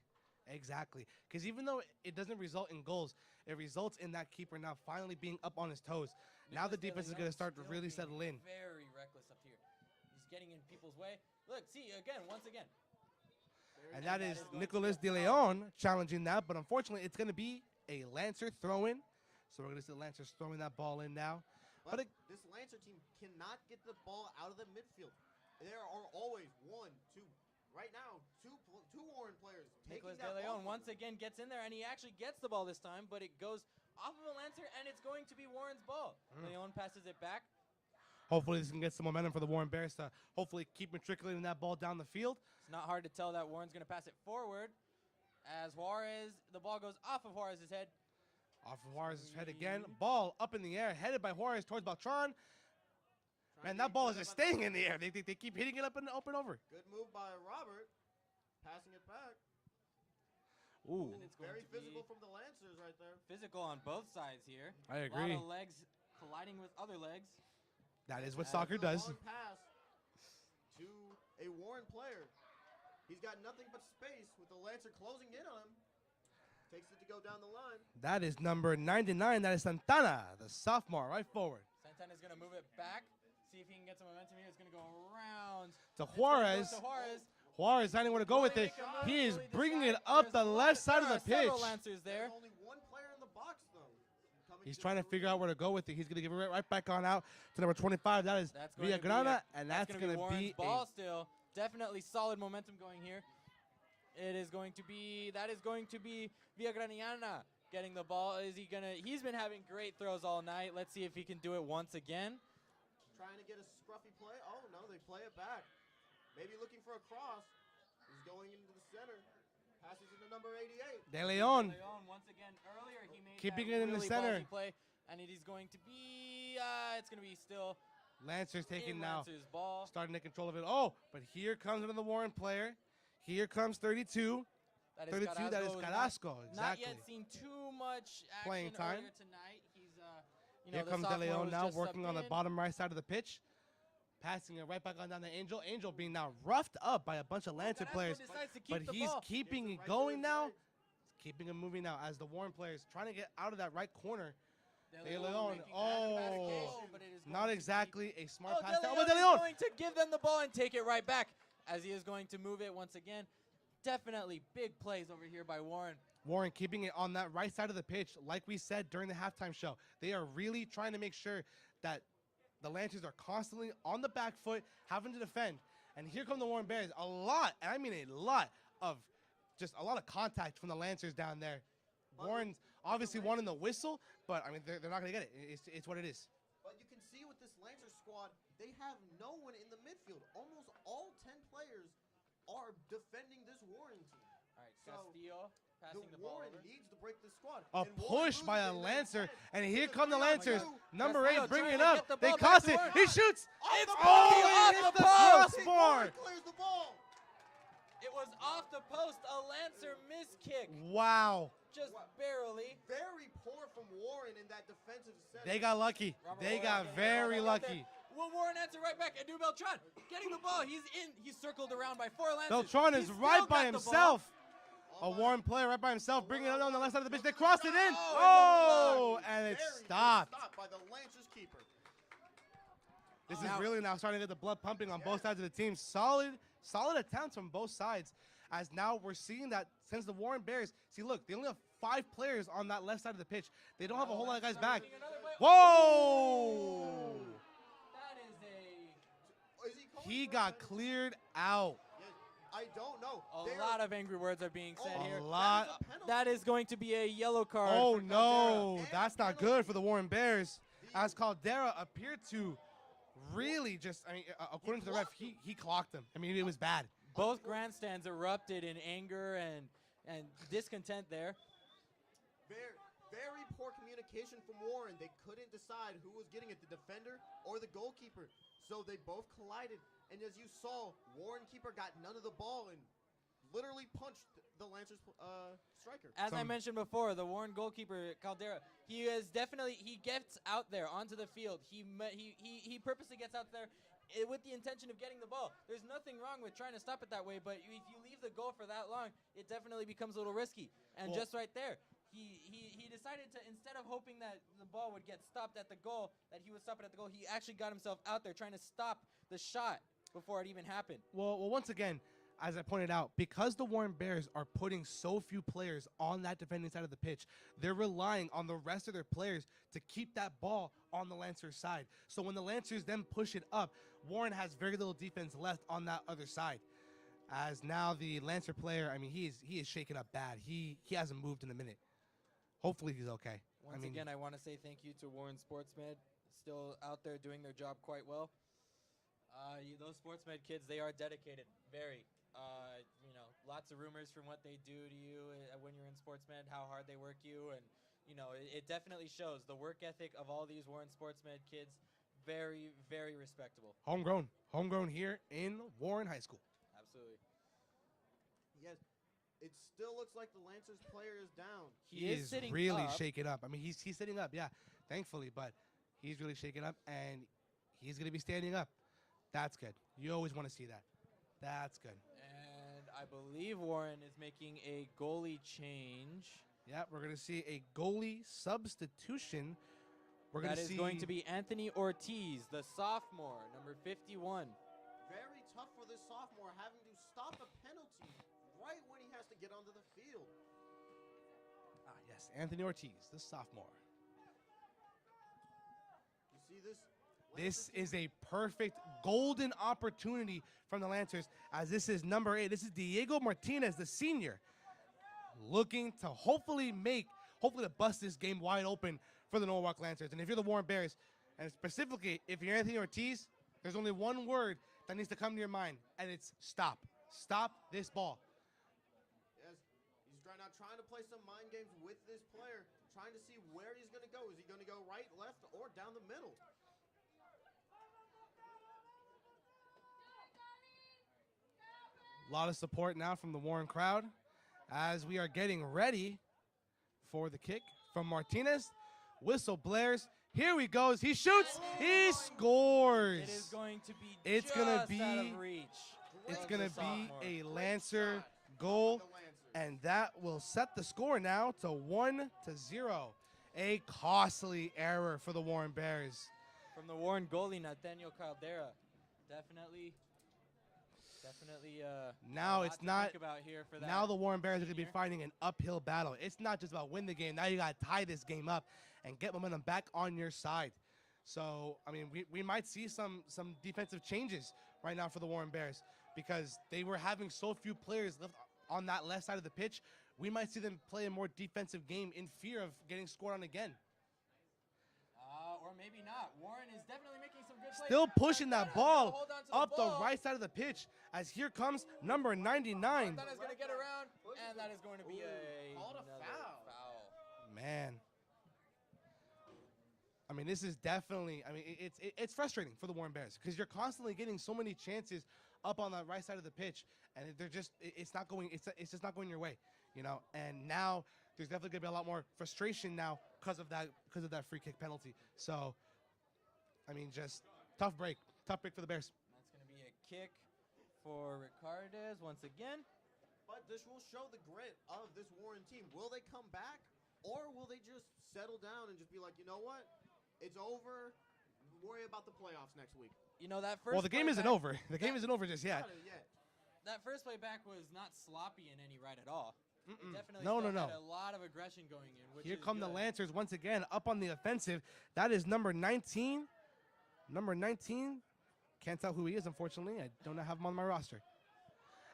Exactly. Because even though it doesn't result in goals, it results in that keeper now finally being up on his toes. Now the defense is going to start to really settle in. Very reckless up here. He's getting in people's way. Look, see, once again. And that is Nicolas De Leon challenging that, but unfortunately it's going to be a Lancer throw-in. So we're going to see the Lancers throwing that ball in now. But this Lancer team cannot get the ball out of the midfield. There are always one, two. Right now, two Warren players Nicolas taking De that ball Leon once again gets in there, and he actually gets the ball this time, but it goes off of a Lancer, and it's going to be Warren's ball. De Leon passes it back. Hopefully this can get some momentum for the Warren Bears to hopefully keep matriculating that ball down the field. It's not hard to tell that Warren's going to pass it forward. As Juarez, the ball goes off of Juarez's head. Off of Juarez's head again. Ball up in the air, headed by Juarez towards Beltran. Man, that ball is just staying in the air. They keep hitting it up and over. Good move by Robert. Passing it back. Ooh. And it's going Very to be physical from the Lancers right there. physical on both sides here. I A agree. lot of legs colliding with other legs. That is what soccer does. Long pass to a Warren player. He's got nothing but space with the Lancer closing in on him. Takes it to go down the line. That is number 99. That is Santana, the sophomore, right forward. Santana's going to move it back. See if he can get some momentum here. It's going to go around. To Juarez. To Juarez. Juarez finding where to go with it. He is bringing it up the left side of the pitch. Lancers there. There's only one player in the box, though. He's trying to figure out where to go with it. He's going to give it right back on out to number 25. That is Villagrana, and that's going to Warren's be ball still. Definitely solid momentum going here. It is going to be, that is going to be Villagraniana getting the ball. Is he going to, he's been having great throws all night. Let's see if he can do it once again. Trying to get a scruffy play. Oh, no, they play it back. Maybe looking for a cross. He's going into the center. Passes it to number 88. De Leon. De Leon once again earlier he made Keeping that it in the really center. ballsy play, and it is going to be it's going to be still Lancer's taking now. Lancer's ball. Starting to take control of it. Oh, but here comes another Warren player. Here comes 32. That is 32, that is Carrasco. Not Exactly. yet seen too much action Playing time. earlier tonight. He's you know, Here the comes De sophomore Leon was now, just working subbed on the in. bottom right side of the pitch. Passing it right back on down to Angel. Angel being now roughed up by a bunch of Lancer Carrasco players. decides to keep But the he's ball. keeping it right going to his now. right. Keeping it moving now as the Warren players trying to get out of that right corner. De Leon Leon. making Oh, that but it is not going to exactly a smart be, pass. De Oh, Leon but De is Leon. going to give them the ball and take it right back as he is going to move it once again. Definitely big plays over here by Warren. Warren keeping it on that right side of the pitch. Like we said during the halftime show, they are really trying to make sure that the Lancers are constantly on the back foot, having to defend. And here come the Warren Bears. A lot, and I mean a lot of contact from the Lancers down there. Warren's obviously wanting the whistle, but I mean they're not going to get it. It's what it is. But you can see with this Lancer squad, they have no one in the midfield. Almost all 10 players are defending this Warren team. All right, So, Castillo passing the ball Warren over. needs to break the squad. A And Warren push by a loses it. Lancer, and here It's a come the 3-on-2. Lancers. Number Castillo 8 bringing it trying to up. get the They ball cost back it. to Warren. He shoots. Off the Oh, ball. he Off missed the the post. crossbar. Warren clears the ball. It was off the post, a Lancer miss kick, Wow. just barely. Very poor from Warren in that defensive center. They got lucky. Robert They Warren got getting very the ball back there. lucky. Will Warren answer right back? Edu Beltran getting the ball. He's in. He's circled around by 4 Lancers. Beltran He's is still right got by the ball. himself. A Warren player right by himself, bringing it on the left side of the pitch. They crossed it in. Oh, Oh, and it Very good stopped. stop by the Lancers keeper. This is Now- really now starting to get the blood pumping on both sides of the team. Solid attempts from both sides. As now we're seeing that since the Warren Bears, see, look, they only have 5 players on that left side of the pitch. They don't have a whole lot of guys back. Whoa! That is a. Is he calling He for got a- cleared out. Yeah, I don't know. A lot of angry words are being said Oh, here. A lot. That is a penalty. That is going to be a yellow card. Oh for no, And that's not penalty. good for the Warren Bears. The as Caldera appeared to really just, I mean, according to the ref, he clocked him. I mean, it was bad. Both grandstands erupted in anger and discontent there. Very poor communication from Warren. They couldn't decide who was getting it, the defender or the goalkeeper. So they both collided. And as you saw, Warren keeper got none of the ball and literally punched the Lancers striker. As I mentioned before, the Warren goalkeeper, Caldera, he gets out there onto the field. He purposely gets out there with the intention of getting the ball. There's nothing wrong with trying to stop it that way, but if you leave the goal for that long, it definitely becomes a little risky. And just right there, he decided to, instead of hoping that the ball would get stopped at the goal, that he would stop it at the goal, he actually got himself out there trying to stop the shot before it even happened. Well, once again, as I pointed out, because the Warren Bears are putting so few players on that defending side of the pitch, they're relying on the rest of their players to keep that ball on the Lancers side. So when the Lancers then push it up, Warren has very little defense left on that other side. As now the Lancer player, I mean, he is shaken up bad. He hasn't moved in a minute. Hopefully he's okay. Once again, I want to say thank you to Warren Sportsmed, still out there doing their job quite well. Those Sportsmed kids, they are dedicated, very. Lots of rumors from what they do to you when you're in Sportsmed, how hard they work you, and it definitely shows. The work ethic of all these Warren Sportsmed kids, very, very respectable. Homegrown here in Warren High School. Absolutely. Yes. It still looks like the Lancers player is down. He is sitting really up. shaken up. I mean, he's sitting up, yeah, thankfully, but he's really shaken up, and he's going to be standing up. That's good. You always want to see that. That's good. And I believe Warren is making a goalie change. Yeah, we're going to see a goalie substitution. That is going to be Anthony Ortiz, the sophomore, number 51. Very tough for this sophomore, having to stop a penalty right when he has to get onto the field. Yes, Anthony Ortiz, the sophomore. You see this? This is a perfect golden opportunity from the Lancers, as this is number 8. This is Diego Martinez, the senior, looking to hopefully to bust this game wide open for the Norwalk Lancers. And if you're the Warren Bears, and specifically if you're Anthony Ortiz, there's only one word that needs to come to your mind, and it's stop. Stop this ball. Yes, he's trying to play some mind games with this player, trying to see where he's going to go. Is he going to go right, left, or down the middle? A lot of support now from the Warren crowd as we are getting ready for the kick from Martinez. Whistle blares. Here he goes. He shoots. He scores. It is going to be gonna just out of reach. It's going to be a Lancer goal, and that will set the score now to 1-0. A costly error for the Warren Bears. From the Warren goalie, Nathaniel Caldera. Definitely now it's not think about here for that. Now the Warren Bears are going to be fighting an uphill battle. It's not just about win the game. Now you got to tie this game up and get momentum back on your side. So, I mean, we might see some defensive changes right now for the Warren Bears because they were having so few players left on that left side of the pitch. We might see them play a more defensive game in fear of getting scored on again. Or maybe not. Warren is definitely making some good plays. Still pushing that ball up the right side of the pitch as here comes number 99. That is going to get around, and that is going to be called a foul. Man. I mean, this is definitely, it's frustrating for the Warren Bears because you're constantly getting so many chances up on the right side of the pitch, and they're just, it's just not going your way, and now there's definitely going to be a lot more frustration now because of that free kick penalty. So, just tough break for the Bears. That's going to be a kick for Ricardes once again. But this will show the grit of this Warren team. Will they come back, or will they just settle down and just be like, you know what? It's over. Worry about the playoffs next week. That first. Well, the game isn't over. The game isn't over just yet. That first play back was not sloppy in any right at all. Definitely No. had a lot of aggression going in. Here come the Lancers once again up on the offensive. That is number 19. Number 19. Can't tell who he is, unfortunately. I don't have him on my roster.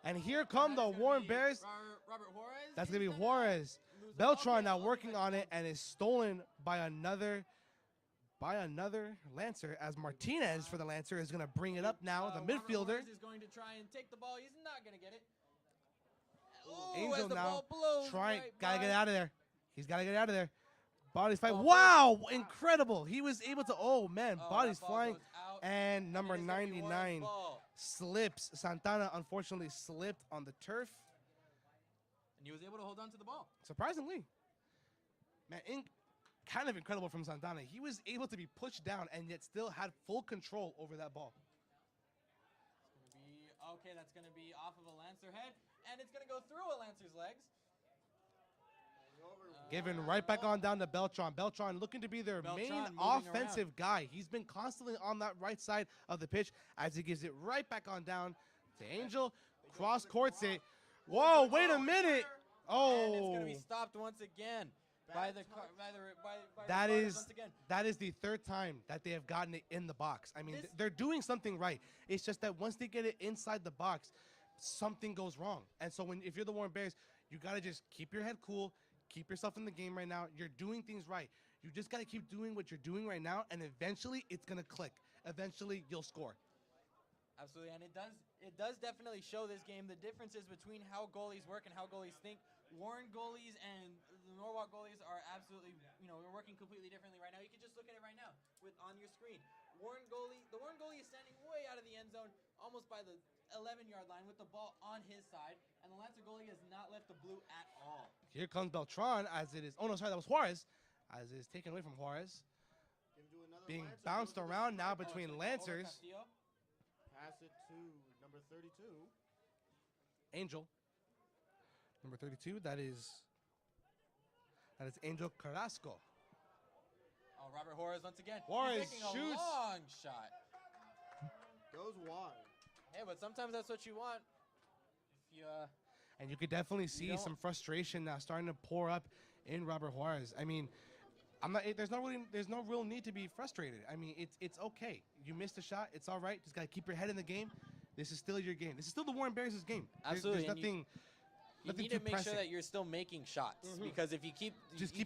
And here come the Warren Bears. Robert Juarez. That's going to be Juarez. Beltran now working on it and is stolen by another by another Lancer, as Martinez for the Lancer is going to bring it up now. The Robert midfielder. Horse is going to try and take the ball. He's not going to get it. Ooh, Angel as the now ball blows trying, right gotta by. get out of there. He's gotta get out of there. Bodies flying. Ball Wow, incredible. He was able to, oh man, Oh, bodies that ball flying. goes out, And number it is gonna be Warren's 99 ball. slips. Santana unfortunately slipped on the turf. And he was able to hold on to the ball. Surprisingly. Man, kind of incredible from Santana. He was able to be pushed down and yet still had full control over that ball. It's going to be, okay, that's going to be off of a Lancer head. And it's going to go through a Lancer's legs. Given right back on down to Beltran. Beltran looking to be their main moving offensive guy. He's been constantly on that right side of the pitch as he gives it right back on down to Angel. Cross courts it. Whoa, wait a minute. And it's going Oh, to be stopped once again by the that reporters is once again. that is the third time that they have gotten it in the box. I mean, they're doing something right. It's just that once they get it inside the box, something goes wrong. And so if you're the Warren Bears, you got to just keep your head cool. Keep yourself in the game right now. You're doing things right. You just got to keep doing what you're doing right now, and eventually it's going to click. Eventually you'll score. Absolutely, and it does definitely show this game the differences between how goalies work and how goalies think. Warren goalies and the Norwalk goalies are absolutely, they're working completely differently right now. You can just look at it right now on your screen. The Warren goalie is standing way out of the end zone, almost by the 11-yard line with the ball on his side, and the Lancer goalie has not left the blue at all. Here comes Beltran as it is. Oh, no, sorry, that was Juarez. As it is taken away from Juarez. Being bounced around now between Lancers. Pass it to number 32. Angel. Number 32, that is Angel Carrasco. Oh, Robert Juarez once again. Juarez He's making shoots. a long shot. Goes wide. Hey, but sometimes that's what you want. If you, And you could definitely see some frustration now starting to pour up in Robert Juarez. I mean, there's no real need to be frustrated. I mean, it's okay. You missed a shot. It's all right. Just got to keep your head in the game. This is still your game. This is still the Warren Bears' game. Absolutely. There's nothing. You need to make sure that you're still making shots because if you keep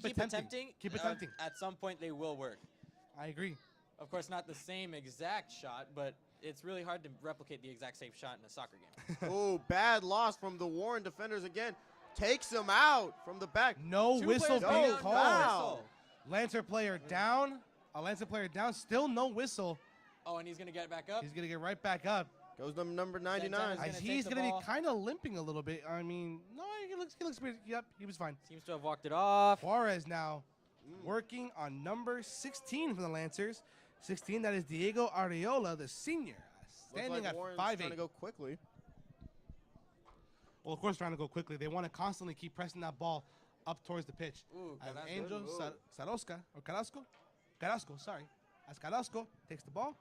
attempting, keep attempting. At some point they will work. I agree. Of course, not the same exact shot, but it's really hard to replicate the exact same shot in a soccer game. Oh, bad loss from the Warren defenders again. Takes him out from the back. No whistle being called. Wow. Lancer player down. A Lancer player down. Still no whistle. Oh, and he's going to get back up? He's going to get right back up. Goes to number 99. He's going to be kind of limping a little bit. I mean, no, he looks pretty. Yep, he was fine. Seems to have walked it off. Juarez now working on number 16 for the Lancers. 16, that is Diego Arreola, the senior, standing at 5'8". Trying to go quickly. Well, of course, trying to go quickly. They want to constantly keep pressing that ball up towards the pitch. Ooh, as Angel Carrasco, sorry. As Carrasco takes the ball,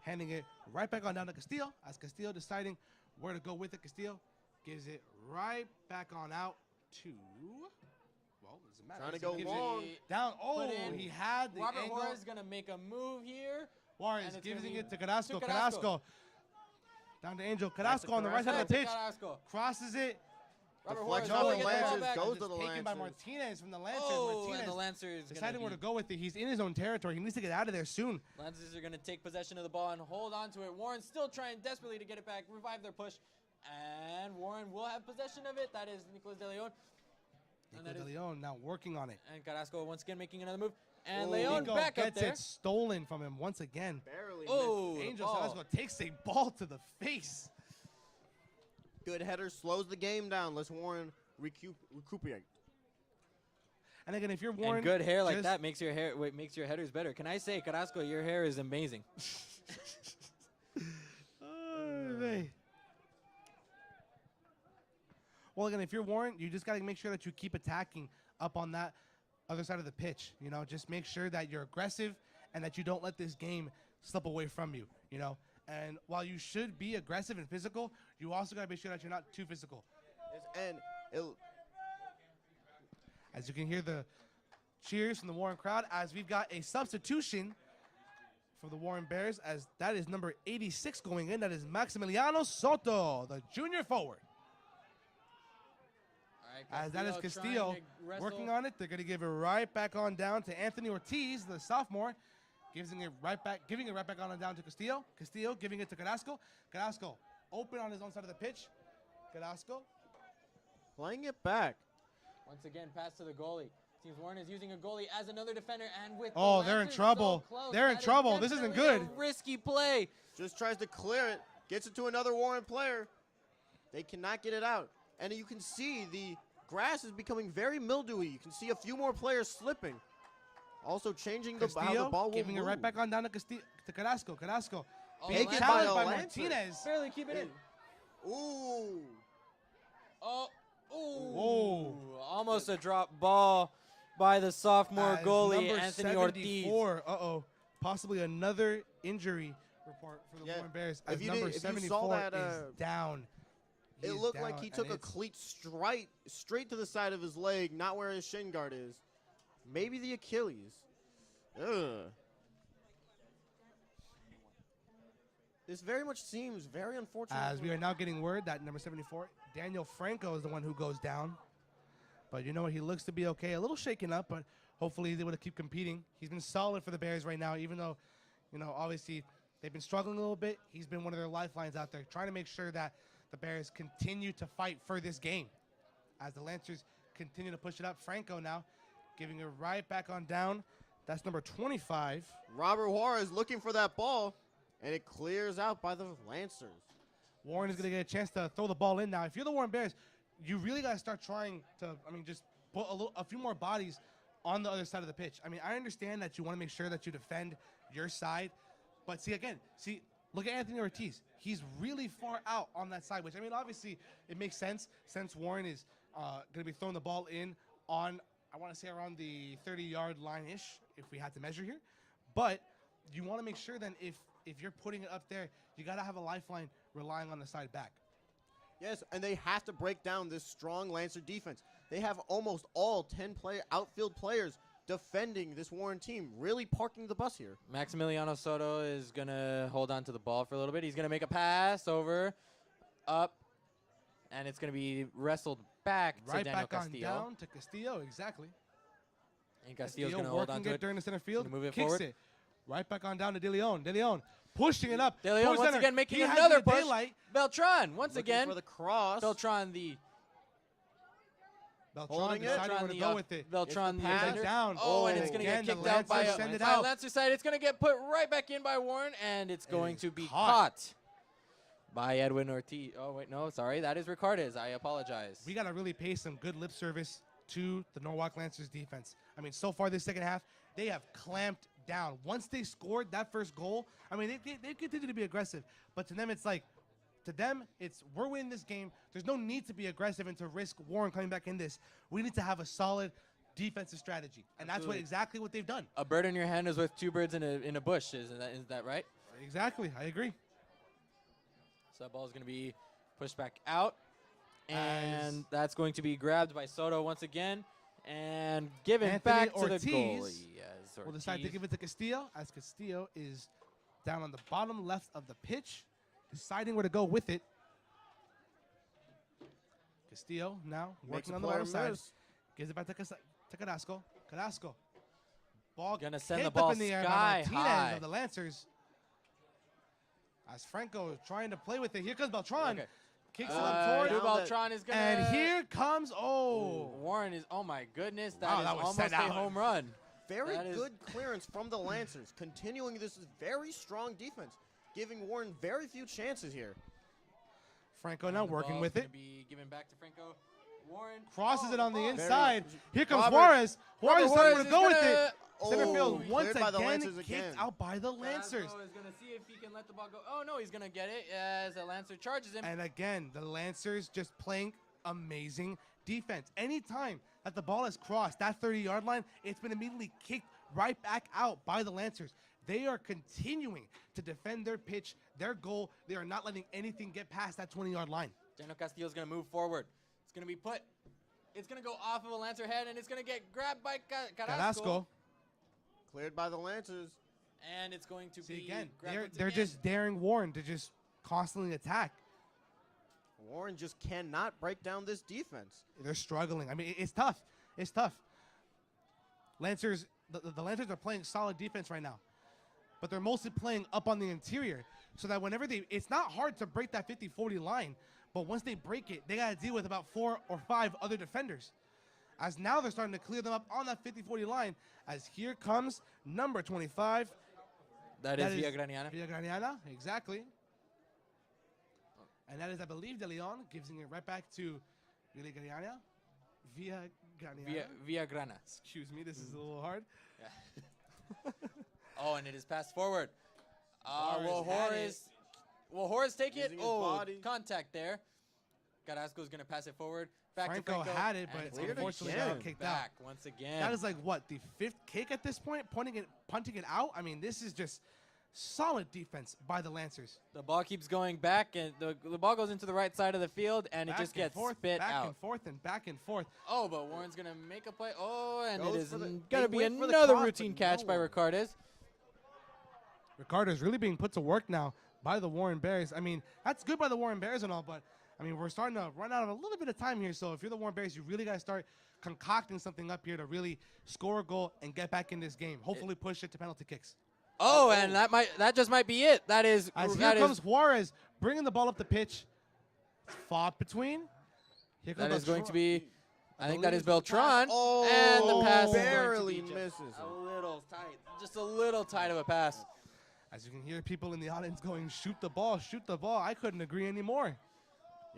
handing it right back on down to Castillo. As Castillo deciding where to go with it, Castillo gives it right back on out to, well, doesn't matter. Trying to go long. Down. Oh, he had the Robert angle. Juarez is going to make a move here. Juarez giving it to Carrasco. Carrasco. Down to Angel. Carrasco on the right side of the pitch. Crosses it. Robert Juarez Deflection will off get the the ball Lancers. back. Goes to the Taken by Lancers. Martinez from the Lancers. Oh, Martinez and the Lancers deciding where to go with it. He's in his own territory. He needs to get out of there soon. Lancers are going to take possession of the ball and hold on to it. Warren still trying desperately to get it back, revive their push. And Warren will have possession of it. That is Nicolas De Leon. Nico De Leon now working on it. And Carrasco once again making another move. And Leon Nico back up gets there. it stolen from him once again. Barely Oh, Angel Carrasco takes a ball to the face. Good header slows the game down. Let's Warren recuperate. And again, if you're Warren, And good hair like that makes your headers better. Can I say, Carrasco, your hair is amazing. Well, again, if you're Warren, you just got to make sure that you keep attacking up on that other side of the pitch. You know, just make sure that you're aggressive and that you don't let this game slip away from you. You know, and while you should be aggressive and physical, you also got to be sure that you're not too physical. And as you can hear the cheers from the Warren crowd, as we've got a substitution for the Warren Bears, as that is number 86 going in. That is Maximiliano Soto, the junior forward. As that is Castillo working on it. They're going to give it right back on down to Anthony Ortiz, the sophomore. giving it right back on and down to Castillo. Castillo giving it to Carrasco. Carrasco open on his own side of the pitch. Carrasco playing it back. Once again, pass to the goalie. Seems Warren is using a goalie as another defender, and with oh, they're in trouble. They're in trouble. This isn't good. A risky play. Just tries to clear it. Gets it to another Warren player. They cannot get it out. And you can see the grass is becoming very mildewy. You can see a few more players slipping. Also changing how the ball will giving move. it right back on down to Carrasco. Carrasco. Big Big hit challenge by by Lancer. Martinez. Barely keep it in. Ooh. Oh. Ooh. Whoa. Almost a drop ball by the sophomore As goalie, number Anthony 74, Ortiz. uh-oh. Possibly another injury report for the Warren Bears. As number 74 is down. It looked like he took a cleat straight to the side of his leg, not where his shin guard is. Maybe the Achilles. Ugh. This very much seems very unfortunate. As we are now getting word that number 74, Daniel Franco, is the one who goes down. But you know what? He looks to be okay. A little shaken up, but hopefully he's able to keep competing. He's been solid for the Bears right now, even though, you know, obviously they've been struggling a little bit. He's been one of their lifelines out there, trying to make sure that the Bears continue to fight for this game. As the Lancers continue to push it up, Franco now giving it right back on down. That's number 25. Robert Juarez looking for that ball, and it clears out by the Lancers. Warren is going to get a chance to throw the ball in now. If you're the Warren Bears, you really got to start trying to, just put a few more bodies on the other side of the pitch. I understand that you want to make sure that you defend your side, but look at Anthony Ortiz. He's really far out on that side, which, obviously it makes sense since Warren is going to be throwing the ball in on, I want to say, around the 30-yard line-ish, if we had to measure here. But you want to make sure then if you're putting it up there, you got to have a lifeline relying on the side back. Yes, and they have to break down this strong Lancer defense. They have almost all 10 outfield players defending this Warren team, really parking the bus here. Maximiliano Soto is going to hold on to the ball for a little bit. He's going to make a pass up, and it's going to be wrestled back to Daniel Castillo. On down to Castillo, exactly. And Castillo's going to hold on to it during the center field, move it kicks forward. It right back on down to De Leon. De Leon pushing it up. De Leon once again making another push. Beltran once again for the cross. Beltran deciding where to go with it. Beltran the pass down. Oh, and it's going to get kicked out by Lancer side. It's going to get put right back in by Warren, and it's going to be caught by Edwin Ortiz. Oh, wait, no, sorry. That is Ricardes. I apologize. We got to really pay some good lip service to the Norwalk Lancers defense. So far this second half, they have clamped down. Once they scored that first goal, they continue to be aggressive. But to them, it's we're winning this game. There's no need to be aggressive and to risk Warren coming back in this. We need to have a solid defensive strategy, and that's exactly what they've done. A bird in your hand is worth two birds in a bush. Is that right? Exactly, I agree. So that ball is going to be pushed back out, and that's going to be grabbed by Soto once again and given back to the goalie. We'll decide to give it to Castillo, as Castillo is down on the bottom left of the pitch, deciding where to go with it. Castillo now working on the right side. Gives it back to Carrasco. Carrasco. Ball gonna send the up ball in the air sky by high. of the Lancers. As Franco trying to play with it. Here comes Beltran. Okay. Kicks it up toward Beltran is gonna. And here comes Warren is. Oh my goodness, that is was almost a home run. Very good clearance from the Lancers, continuing this very strong defense, giving Warren very few chances here. Franco now working with it. Be given back to Franco. Warren crosses it on the inside. Here comes Juarez. Juarez decided where to go with it. Center field once again kicked out by the Lancers. Is going to see if he can let the ball go. Oh no, he's going to get it as the Lancer charges him. And again, the Lancers just playing amazing defense. Anytime that the ball has crossed that 30-yard line, it's been immediately kicked right back out by the Lancers. They are continuing to defend their pitch, their goal. They are not letting anything get past that 20-yard line. Daniel Castillo is going to move forward. It's going to be put. It's going to go off of a Lancer head, and it's going to get grabbed by Carrasco. Cleared by the Lancers. And it's going to be again. They're just daring Warren to just constantly attack. Warren just cannot break down this defense. They're struggling. It's tough. It's tough. Lancers, the Lancers are playing solid defense right now. but they're mostly playing up on the interior, so that whenever it's not hard to break that 50-40 line, but once they break it, they got to deal with about 4 or 5 other defenders. As now they're starting to clear them up on that 50-40 line, as here comes number 25. That is Villagraniana. Villagraniana, exactly. And that is, I believe, De Leon, giving it right back to Villagraniana. Villagrana. Excuse me, this is a little hard. Yeah. Oh, and it is passed forward. Juarez Will Horace take it? Using his Oh, body. contact there. Carrasco's going to pass it forward. Back Franco to Franco. had it, but and it's unfortunately again. got kicked out. Back once again. That is like, what, the 5th kick at this point? Punting it out? I mean, this is just solid defense by the Lancers. The ball keeps going back, and the ball goes into the right side of the field, and it just gets spit back out. and forth and back and forth. Oh, but Warren's going to make a play. Oh, and Goes it is for the- going they to be wait for the another cross, routine but catch no by one. Ricardes. Ricardo's really being put to work now by the Warren Bears. I mean, that's good by the Warren Bears and all, but, I mean, we're starting to run out of a little bit of time here. So if you're the Warren Bears, you really got to start concocting something up here to really score a goal and get back in this game. Hopefully push it to penalty kicks. Oh, and that just might be it. That is As that here is comes Juarez, bringing the ball up the pitch. Fought between. Here comes that is going to be. I think that is believe it's the pass. Beltran, and the pass is going to barely be just misses a him. little tight, just a little tight of a pass. As you can hear people in the audience going, shoot the ball, shoot the ball. I couldn't agree anymore.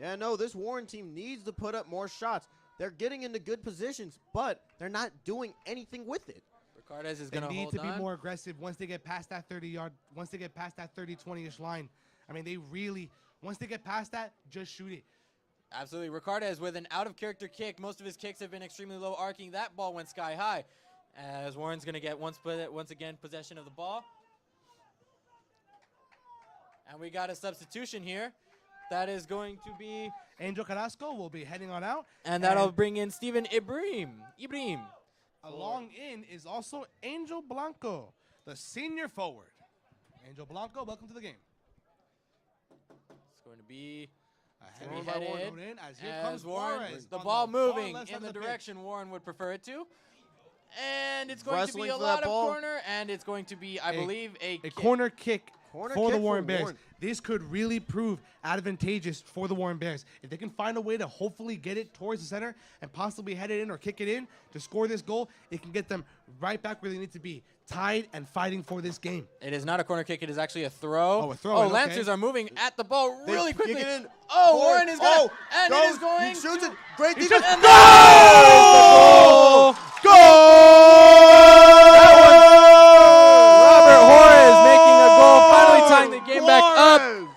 Yeah, no, this Warren team needs to put up more shots. They're getting into good positions, but they're not doing anything with it. Ricardes is They going to need hold to on. be more aggressive once they get past that 30-yard, once they get past that 30, 20-ish line. I mean, they really, once they get past that, just shoot it. Absolutely. Ricardes with an out-of-character kick. Most of his kicks have been extremely low arcing. That ball went sky high. As Warren's going to get once again possession of the ball. And we got a substitution here. That is going to be... Angel Carrasco will be heading on out. And that'll bring in Steven Ibrahim. Along in is also Angel Blanco, the senior forward. Angel Blanco, welcome to the game. It's going to be... Headed by Warren. in as here As comes Warren, Juarez the on ball far moving left in side the of pitch. direction Warren would prefer it to. And it's going to be Wrestling a for lot that of ball. corner, and it's going to be, I believe, a kick. corner kick Corner for the kick Warren for Bears. Warren. This could really prove advantageous for the Warren Bears. If they can find a way to hopefully get it towards the center and possibly head it in or kick it in to score this goal, it can get them right back where they need to be, tied and fighting for this game. It is not a corner kick. It is actually a throw. Oh, a throw, Oh, okay. Lancers are moving at the ball They really quickly. kick it in. Oh, Warren is going. And it is goes, going. He shoots to- it. Great He defense. shoots- And Robert Juarez making a goal, finally tying the game back up. Juarez.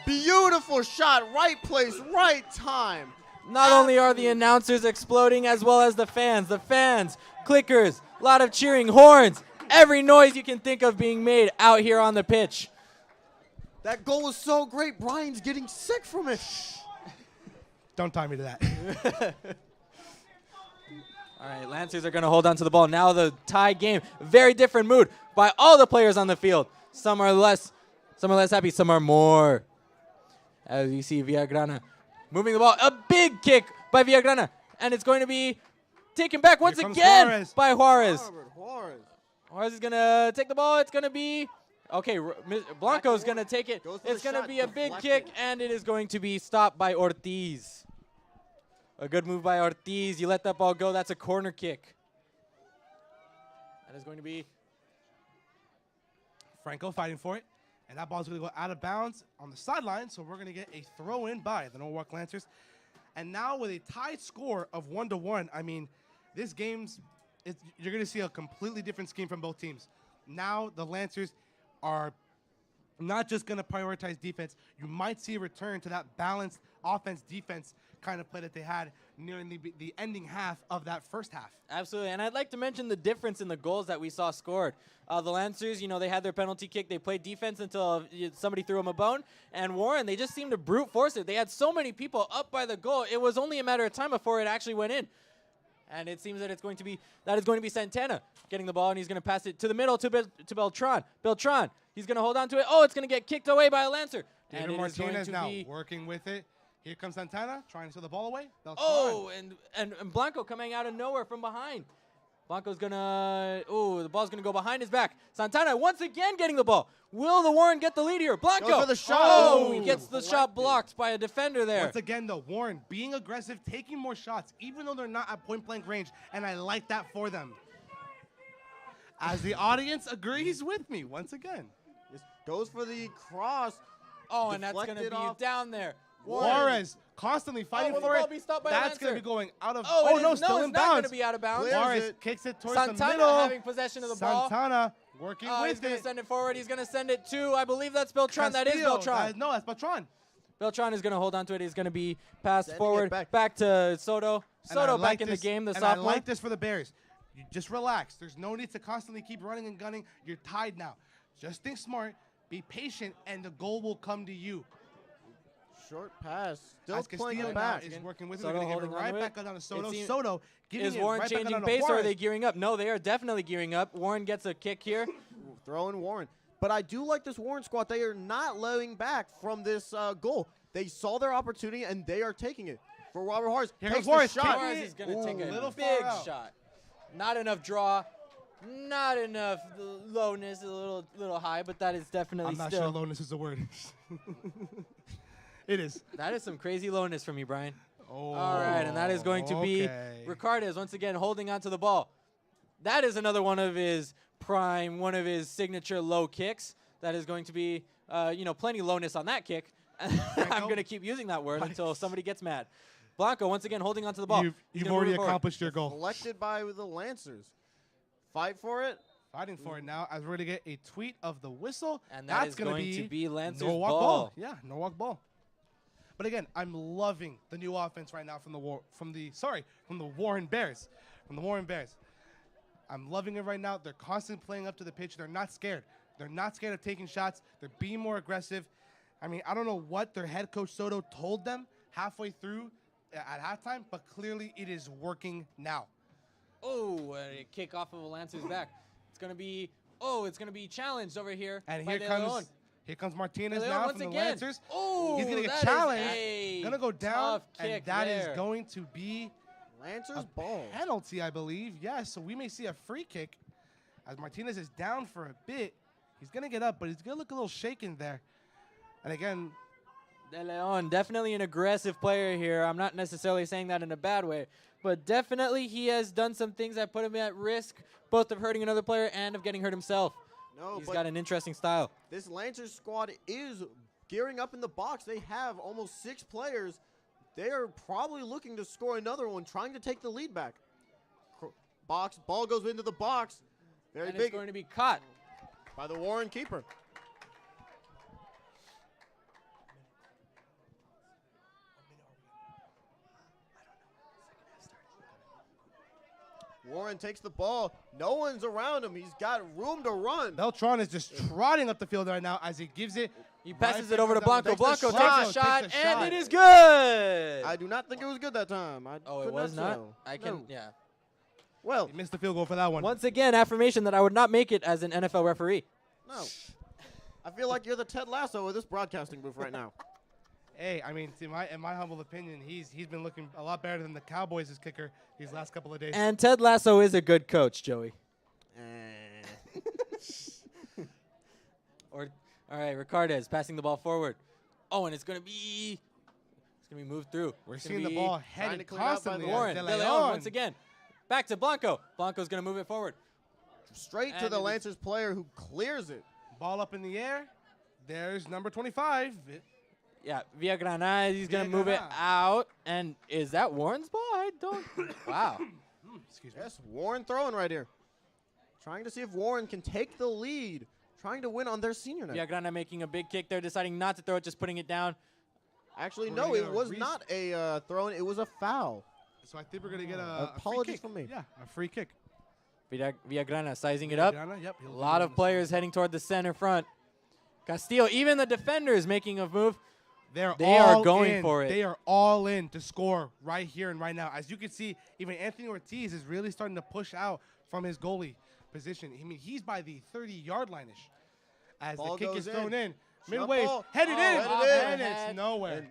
Beautiful shot. Right place, right time. Not only are the announcers exploding, as well as the fans. The fans, clickers, a lot of cheering, horns, every noise you can think of being made out here on the pitch. That goal was so great. Brian's getting sick from it. Don't tie me to that. All right, Lancers are going to hold on to the ball. Now the tie game. Very different mood by all the players on the field. Some are less happy, some are more. As you see Villagrana moving the ball. A big kick by Villagrana. And it's going to be taken back once comes again Juarez. by Juarez. Robert Juarez. Juarez is going to take the ball. It's going to be... Okay, Blanco's going to take it. Goes for It's the going to shot, be a big deflected. kick, and it is going to be stopped by Ortiz. A good move by Ortiz. You let that ball go. That's a corner kick. That is going to be... Franco fighting for it. And that ball's going to go out of bounds on the sideline. So we're going to get a throw in by the Norwalk Lancers. And now with a tied score of 1-1, I mean, this game's, you're going to see a completely different scheme from both teams. Now the Lancers are not just going to prioritize defense. You might see a return to that balanced offense-defense kind of play that they had nearing the ending half of that first half. Absolutely, and I'd like to mention the difference in the goals that we saw scored. The Lancers, they had their penalty kick. They played defense until somebody threw them a bone. And Warren, they just seemed to brute force it. They had so many people up by the goal. It was only a matter of time before it actually went in. And it seems that it's going to be Santana getting the ball, and he's going to pass it to the middle to Beltran. Beltran, he's going to hold on to it. Oh, it's going to get kicked away by a Lancer. David And it is going Martinez to now be working with it. Here comes Santana trying to steal the ball away. Beltran. Oh, and Blanco coming out of nowhere from behind. Blanco's gonna, the ball's gonna go behind his back. Santana once again getting the ball. Will the Warren get the lead here? Blanco. Goes for the shot. Oh, he gets the shot blocked by a defender there. Once again, though, Warren being aggressive, taking more shots, even though they're not at point-blank range, and I like that for them. As the audience agrees with me, once again. This goes for the cross. Oh, and that's gonna be down there. Juarez constantly fighting for it. That's going to be going out of. Oh, no, still in it's not bounds. going to be out of bounds. Juarez kicks it towards Santana the middle. having possession of the ball. Santana working with it. He's going to send it forward. He's going to send it to, I believe that's Beltran. That is Beltran. No, that's Beltran. Beltran is going to hold on to it. He's going to be passed forward back to Soto. Soto back in the game, the sophomore. I like this for the Bears. You just relax. There's no need to constantly keep running and gunning. You're tied now. Just think smart, be patient, and the goal will come to you. Short pass. Still As playing Castillo it back. Is working with it. Soto They're going to holding give it right back on down to Soto. Soto giving is it Warren right back changing down to pace, or are Juarez. they gearing up? No, they are definitely gearing up. Warren gets a kick here. Throwing Warren. But I do like this Warren squad. They are not laying back from this goal. They saw their opportunity, and they are taking it. For Robert Juarez. Here takes goes Juarez. the shot. Juarez is going to take a little big far out. shot. Not enough draw. Not enough lowness, a little high, but that is definitely I'm not still. sure lowness is a word. It is. That is some crazy lowness from you, Brian. Oh, All right, and that is going to be Ricardes once again holding onto the ball. That is another one of his prime, one of his signature low kicks. That is going to be, plenty lowness on that kick. I'm going to keep using that word until somebody gets mad. Blanco once again holding onto the ball. You've already accomplished your goal. Selected by the Lancers. Fight for it. Fighting for it now as we're going to get a tweet of the whistle. And that's going to be Lancers Norwalk ball. Yeah, Norwalk ball. But again, I'm loving the new offense right now from the Warren Bears. From the Warren Bears. I'm loving it right now. They're constantly playing up to the pitch. They're not scared. They're not scared of taking shots. They're being more aggressive. I mean, I don't know what their head coach Soto told them halfway through at halftime, but clearly it is working now. Oh, a kick off of a Lancer's back. It's going to be challenged over here. And by here comes Martinez De Leon now once from the again. Lancers. Oh, he's going to get challenged. Going to go down, and that is going to be Lancers a ball. penalty, I believe. Yes, so we may see a free kick as Martinez is down for a bit. He's going to get up, but he's going to look a little shaken there. And again, De Leon, definitely an aggressive player here. I'm not necessarily saying that in a bad way, but definitely he has done some things that put him at risk, both of hurting another player and of getting hurt himself. No, He's got an interesting style. This Lancers squad is gearing up in the box. They have almost 6 players. They are probably looking to score another one, trying to take the lead back. Ball goes into the box. Very big. It's going to be caught by the Warren keeper. Warren takes the ball. No one's around him. He's got room to run. Beltran is just trotting up the field right now as he gives it. He passes it over to Blanco. Blanco takes a shot, takes a and shot. it is good. I do not think it was good that time. It was not? Yeah. Well, He missed the field goal for that one. Once again, affirmation that I would not make it as an NFL referee. no. I feel like you're the Ted Lasso of this broadcasting booth right now. Hey, I mean, in my humble opinion, he's been looking a lot better than the Cowboys' kicker these last couple of days. And Ted Lasso is a good coach, Joey. All right, Ricardes passing the ball forward. Oh, and it's going to be moved through. We're seeing the ball headed constantly. Warren, De Leon once again. Back to Blanco. Blanco's going to move it forward. Straight to the Lancers player who clears it. Ball up in the air. There's number 25. Yeah, Villagrana, he's going to move it out. And is that Warren's ball? I don't. Wow. Excuse me. Yes, Warren throwing right here. Trying to see if Warren can take the lead. Trying to win on their senior night. Villagrana making a big kick there, deciding not to throw it, just putting it down. Actually, no, it was not a throw-in. It was a foul. So I think we're going to get a apologies free kick. from me. Yeah, a free kick. Villagrana sizing it up. Yep, A lot of players heading toward the center front. Castillo, even the defenders making a move. They are going for it. They are all in to score right here and right now. As you can see, even Anthony Ortiz is really starting to push out from his goalie position. I mean, he's by the 30-yard line-ish. As the kick is thrown in. Midway, headed in, and it's nowhere.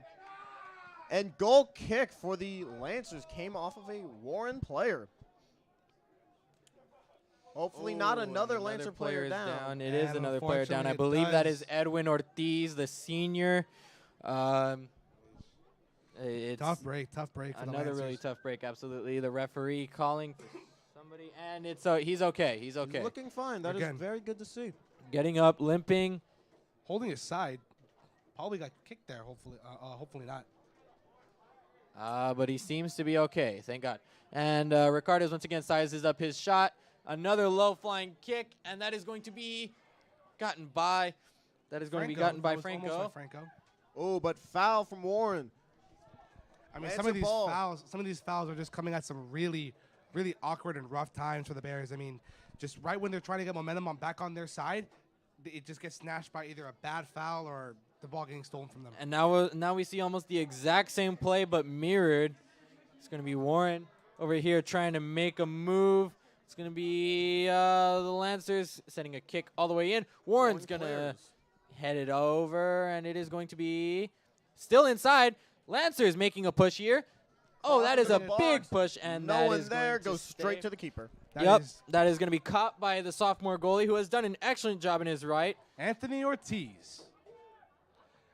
And goal kick for the Lancers came off of a Warren player. Hopefully not another Lancer player is down. It is And another player down. I unfortunately believe that does. is Edwin Ortiz, the senior. It's Tough break for the another really Lancers. tough break, absolutely. The referee calling for somebody, and it's he's okay. He's okay. He's looking fine. That is Again. very good to see. Getting up, limping. Holding his side. Probably got kicked there, hopefully not. But he seems to be okay, thank God. And Ricardo's once again sizes up his shot. Another low-flying kick, and that is going to be gotten by. That is going to be gotten by That was almost Franco. by Franco. Oh, but foul from Warren. I mean, Lancer ball. some of these fouls are just coming at some really, really awkward and rough times for the Bears. I mean, just right when they're trying to get momentum back on their side, it just gets snatched by either a bad foul or the ball getting stolen from them. And now we see almost the exact same play, but mirrored. It's going to be Warren over here trying to make a move. It's going to be the Lancers sending a kick all the way in. Warren's going to head it over, and it is going to be still inside. Lancers making a push here. Oh, that is a big push, and no that one is there. going to Goes straight to the keeper. That is going to be caught by the sophomore goalie, who has done an excellent job in his right. Anthony Ortiz,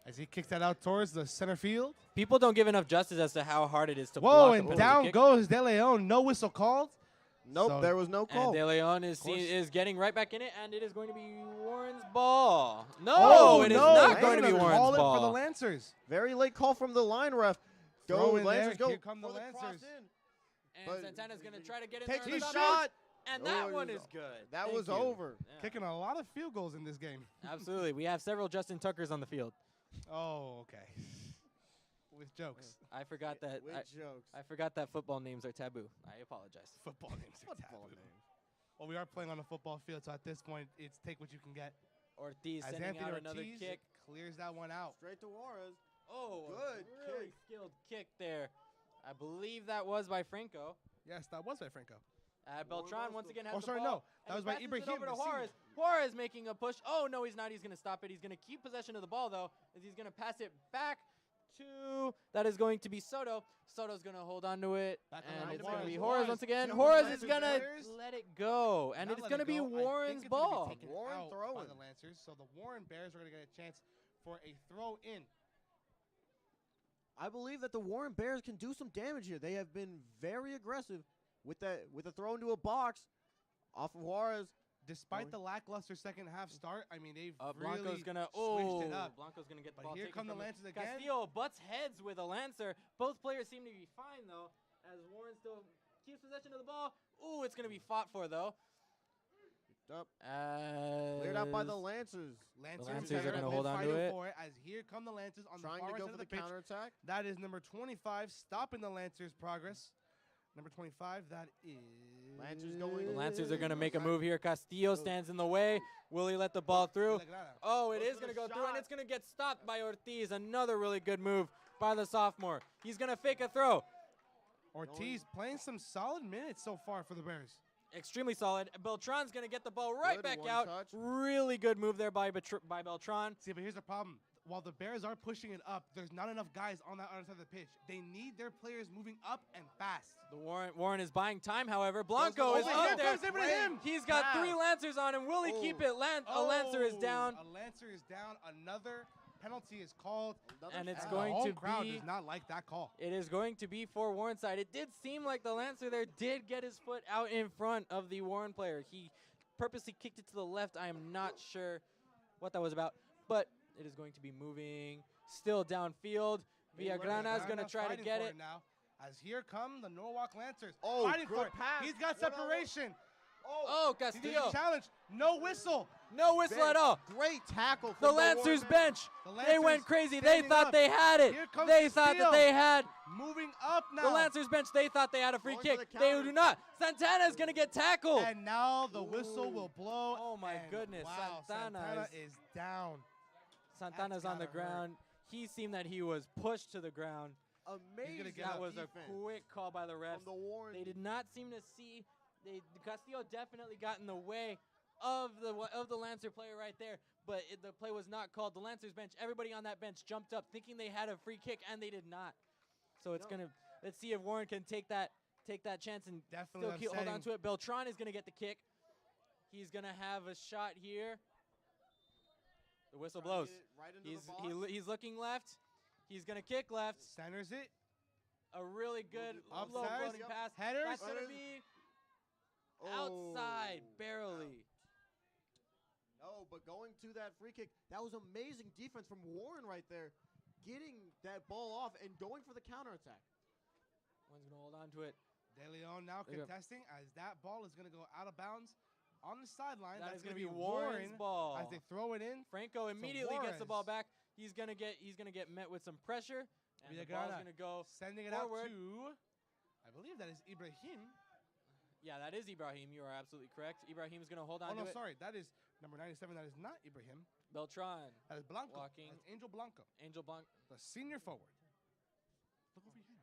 as he kicks that out towards the center field. People don't give enough justice as to how hard it is to Whoa, block a and penalty down kick. goes De Leon. No whistle called. Nope, So- there was no And call. De Leon is getting right back in it, and it is going to be Warren's ball. No, Oh, it is no, not they're going to be gonna Warren's call it ball. for the Lancers. Very late call from the line ref. Throw Go, in Lancers, there. go. Here come the for cross Lancers. in. And But Santana's going to try to get in Takes there. his on shot. And that Oh, one is good. That Thank was you. over. Yeah. Kicking a lot of field goals in this game. Absolutely. We have several Justin Tuckers on the field. Oh, okay. With jokes. I forgot that. With jokes. I forgot that football names are taboo. I apologize. Football names are Football taboo. names. Well, we are playing on a football field, so at this point, it's take what you can get. Ortiz As sending Anthony out Ortiz another kick. clears that one out. Straight to Juarez. Oh, Good a really kick. skilled kick there. I believe that was by Franco. Yes, that was by Franco. Beltran once again has Oh, the sorry, ball. no. That and was he by passes it Ibrahim, over to the Juarez. senior. Juarez making a push. Oh, no, he's not. He's going to stop it. He's going to keep possession of the ball, though, as he's going to pass it back to, that is going to be Soto. Soto's going to hold on to it, Back on and the it's line. going to be Juarez. Juarez once again. Two Juarez is Lancers going to players. let it go, and Not it's let going to it be go. I think Warren's it's gonna be ball. taken Warren out by throwing. the Lancers, so the Warren Bears are going to get a chance for a throw in. I believe that the Warren Bears can do some damage here. They have been very aggressive with the throw into a box off of Juarez. Despite the lackluster second half start, I mean, they've Blanco's really going to, switched it up. Blanco's going to get the But ball here taken come the from him. Lancers again. Castillo butts heads with a Lancer. Both players seem to be fine, though, as Warren still keeps possession of the ball. Ooh, it's going to be fought for, though. Up. Cleared out by the Lancers. Lancers are gonna hold on to it. For it. As here come the Lancers on Trying the far to go side for of the the pitch. counterattack. That is number 25, stopping the Lancers' progress. Number 25, that is... Lancers going The Lancers are going to make a move here. Castillo stands in the way. Will he let the ball through? Oh, it Goes is for going to the go through, and shot. it's going to get stopped by Ortiz. Another really good move by the sophomore. He's going to fake a throw. Ortiz playing some solid minutes so far for the Bears. Extremely solid. Beltran's going to get the ball right Good back one out. touch. Really good move there by Beltran. See, but here's the problem. While the Bears are pushing it up, there's not enough guys on that other side of the pitch. They need their players moving up and fast. The Warren is buying time, however. Blanco is Here up there. comes Ibrahim. He's got Pass. 3 Lancers on him. Will he keep it? A Lancer is down. A Lancer is down. Another penalty is called. And it's And going the whole to crowd be... does not like that call. It is going to be for Warren side. It did seem like the Lancer there did get his foot out in front of the Warren player. He purposely kicked it to the left. I am not sure what that was about, but it is going to be moving still downfield. Villagrana is going to try to Fighting get for it. now. As here come the Norwalk Lancers. Oh, fighting good for it. pass. He's got Good on the- separation. Oh, He's Castillo. challenge. No whistle. No whistle at all. Great tackle. The from Lancers Warren bench. The They went Lancers crazy. They standing thought up. they had it. Here comes They thought that Castillo. they had Moving up now. the Lancers bench. They thought they had a free Going for kick. the They counter. do not. Santana is going to get tackled. And now the whistle will blow. Oh, my and goodness. Wow, Santana is down. Santana's on the gotta hurt. ground. He seemed that he was pushed to the ground. Amazing. get That up. was a defense quick call by the refs. from the Warren. They did not seem to see. Castillo definitely got in the way of the Lancer player right there, but the play was not called. The Lancers bench, everybody on that bench jumped up thinking they had a free kick, and they did not. So it's gonna. Let's see if Warren can take that chance and Definitely still hold on upsetting. to it. Beltran is gonna get the kick. He's going to have a shot here. The whistle blows. Right into the box. He's looking left. He's going to kick left. Centers it. A really good low Upstairs. floating pass. Headers. That's going to be outside, barely. Oh, but going to that free kick, that was amazing defense from Warren right there. Getting that ball off and going for the counterattack. One's going to hold on to it. De Leon now contesting as that ball is going to go out of bounds on the sideline. That That's is going to be Warren Warren's ball. as they throw it in. Franco immediately gets the ball back. He's going to get met with some pressure. And the ball's going to go sending it forward. Out to, I believe that is Ibrahim. Yeah, that is Ibrahim. You are absolutely correct. Ibrahim is going to hold on to it. Oh, no, sorry. That is number 97. That is not Ibrahim. Beltran. That is Blanco. Walking. That's Angel Blanco. Angel Blanco. The senior forward. Look over here.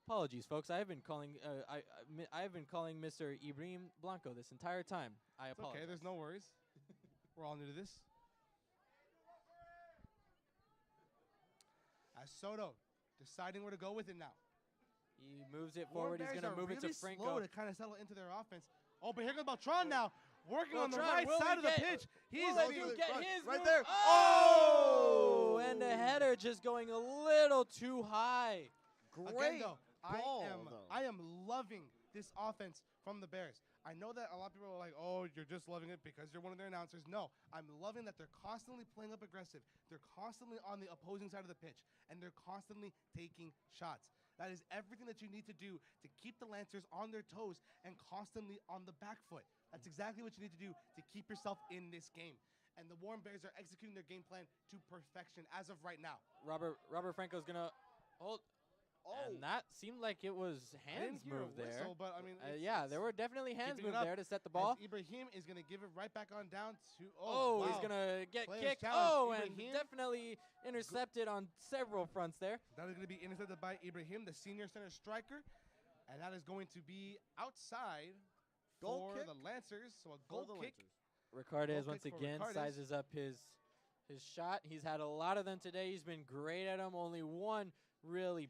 Apologies, folks. I have been calling Mr. Ibrahim Blanco this entire time. I apologize. Okay, there's no worries. We're all new to this. As Soto deciding where to go with it now. He moves it forward. He's going to move it to Franco. Slow to kind of settle into their offense. Oh, but here comes Beltran now, working on the right side of the pitch. He's going to get his right there. Oh! And the header just going a little too high. Great Again, though, ball, I am loving this offense from the Bears. I know that a lot of people are like, oh, you're just loving it because you're one of their announcers. No, I'm loving that they're constantly playing up aggressive. They're constantly on the opposing side of the pitch, and they're constantly taking shots. That is everything that you need to do to keep the Lancers on their toes and constantly on the back foot. That's exactly what you need to do to keep yourself in this game. And the Warren Bears are executing their game plan to perfection as of right now. Robert Franco's going to hold. Oh. And that seemed like it was hands moved there. Whistle, but I mean, yeah, there were definitely hands moved there to set the ball. Ibrahim is going to give it right back on down to. Wow. He's going to get kicked. Oh, Ibrahim. And definitely intercepted on several fronts there. That is going to be intercepted by Ibrahim, the senior center striker. And that is going to be outside for the Lancers. So a goal kick. Ricardez once again sizes up his shot. He's had a lot of them today. He's been great at them. Only one really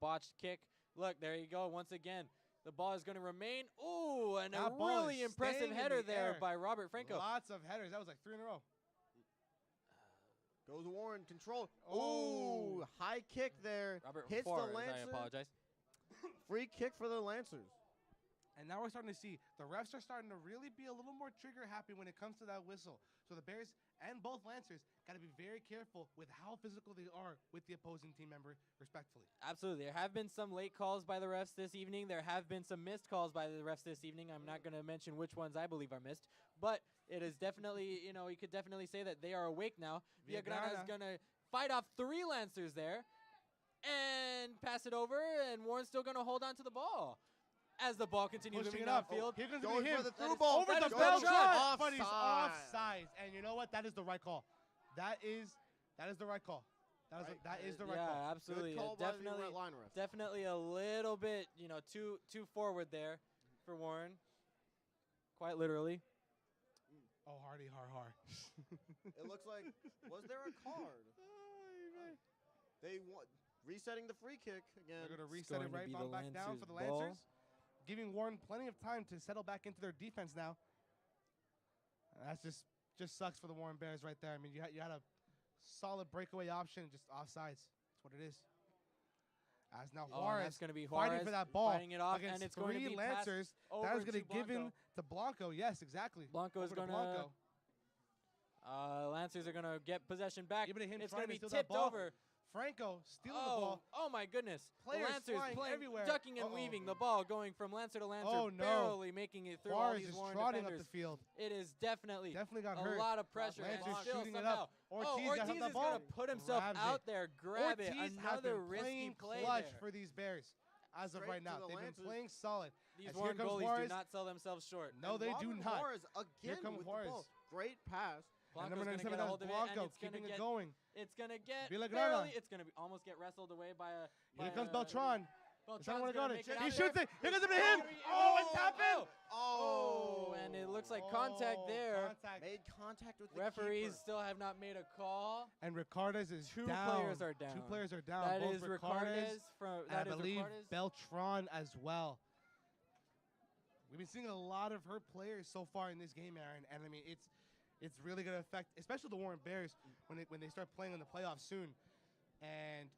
botched kick. Look, there you go. Once again, the ball is going to remain. Ooh, and a really impressive header there by Robert Franco. Lots of headers. That was like 3 in a row. Goes Warren. Control. Ooh, high kick there. Robert hits Flores, the Lancers. I apologize. Free kick for the Lancers. And now we're starting to see the refs are starting to really be a little more trigger happy when it comes to that whistle. So the Bears and both Lancers got to be very careful with how physical they are with the opposing team member, respectfully. Absolutely. There have been some late calls by the refs this evening. There have been some missed calls by the refs this evening. I'm not going to mention which ones I believe are missed. But it is definitely, you could definitely say that they are awake now. Villagrana is going to fight off 3 Lancers there and pass it over, and Warren's still going to hold on to the ball. As the ball continues moving downfield. Here comes going him. For the through ball. Over the Beltran. But he's offside. And you know what? That is the right call. That is the right call. That is the right call. Yeah, absolutely. Definitely a little bit, too forward there for Warren. Quite literally. Oh, Hardy, har. It looks like, was there a card? They want resetting the free kick again. They're going to reset it right on back down for the Lancers. Giving Warren plenty of time to settle back into their defense now. And that's just sucks for the Warren Bears right there. I mean, you had a solid breakaway option, just offsides. That's what it is. As now Juarez going to be fighting for that ball fighting it off, against and it's going to be Lancers. That is going to give in to Blanco. Yes, exactly. Blanco is going to. Lancers are going to get possession back. It's going to be tipped over. Franco stealing the ball. Oh, my goodness. Players the Lancers flying everywhere. Ducking and weaving. The ball going from Lancer to Lancer, barely making it through all these Warren defenders. Up the field. It is definitely got a hurt. lot of pressure. Lancers and still shooting somehow, it up. Ortiz is going to put himself out there, grab it. Another risky play clutch there. for these Bears as of right now. They've been playing solid. These Warren goalies do not sell themselves short. No, they do not. Juarez again with the ball. Great pass. Blanco's going to get a hold of it, and it's going to get going. It's going to get barely. It's going to almost get wrestled away by a. Here comes Beltran. Beltran's going to make it. He shoots it. Here comes it to him. Oh, and tap in. Oh, and it looks like contact there. Made contact with the referees keeper. still have not made a call. And Ricardez is Two down. players are down. Two players are down. That Both is Ricardez from. I believe Beltran as well. We've been seeing a lot of hurt players so far in this game, Aaron, and I mean it's really going to affect, especially the Warren Bears when they start playing in the playoffs soon. And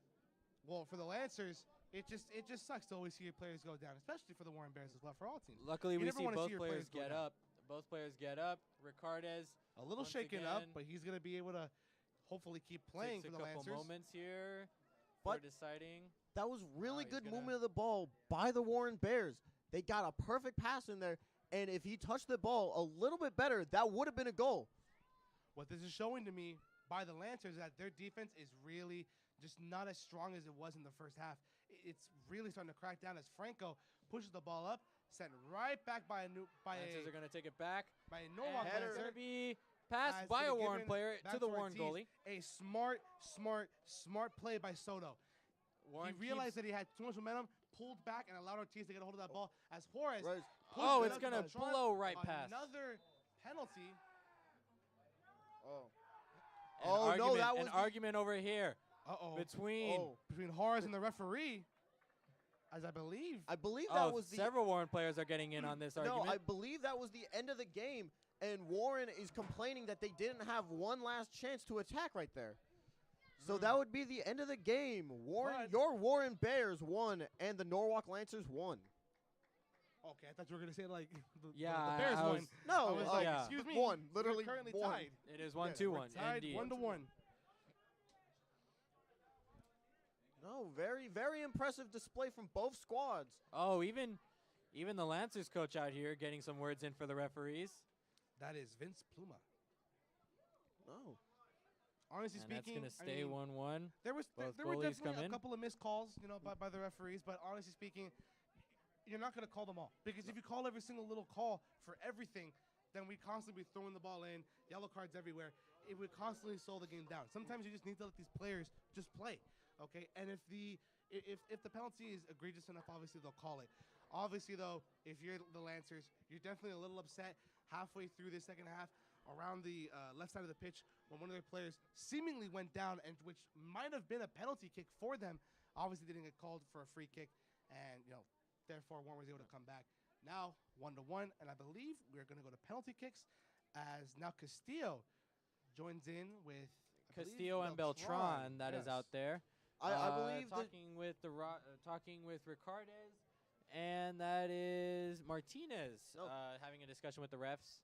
well, for the Lancers, it just sucks to always see your players go down, especially for the Warren Bears as well, for all teams. Luckily, we see both players get up. Both players get up. Ricardez a little shaken up, but he's going to be able to hopefully keep playing for the Lancers. Takes a couple moments here for deciding. That was really good movement of the ball by the Warren Bears. They got a perfect pass in there, and if he touched the ball a little bit better, that would have been a goal. What this is showing to me by the Lancers is that their defense is really just not as strong as it was in the first half. It's really starting to crack down as Franco pushes the ball up, sent right back by Lancers are going to take it back. By a Norwalk Lancer. It's going to be passed by a Warren player to the Warren goalie. A smart play by Soto. Warren he realized that he had too much momentum, pulled back, and allowed Ortiz to get a hold of that ball as Juarez. Oh, it's going to blow right past. Another penalty. No, that was an argument over here. Between Juarez and the referee, as I believe that was several Warren players are getting in on this argument. No, I believe that was the end of the game, and Warren is complaining that they didn't have one last chance to attack right there. So that would be the end of the game. Your Warren Bears won, and the Norwalk Lancers won. Okay, I thought you were going to say, like, the Bears won. No, I was like, excuse me. Won, literally we're currently won. tied. It is 1-2-1. Tied 1-1. No, very, very impressive display from both squads. Oh, even the Lancers coach out here getting some words in for the referees. That is Vince Pluma. No. Honestly speaking, that's going to stay 1-1. There were definitely a couple of missed calls, by the referees. But honestly speaking, you're not going to call them all, because if you call every single little call for everything, then we constantly be throwing the ball in, yellow cards everywhere. It would constantly slow the game down. Sometimes you just need to let these players just play, okay? And if the penalty is egregious enough, obviously they'll call it. Obviously, though, if you're the Lancers, you're definitely a little upset halfway through the second half around the left side of the pitch when one of their players seemingly went down, and which might have been a penalty kick for them. Obviously, they didn't get called for a free kick, and therefore Warren was able to come back. Now 1-1, and I believe we're going to go to penalty kicks, as now Castillo joins in with Castillo and Beltran. That is out there. I believe talking with Ricardez, and that is Martinez having a discussion with the refs.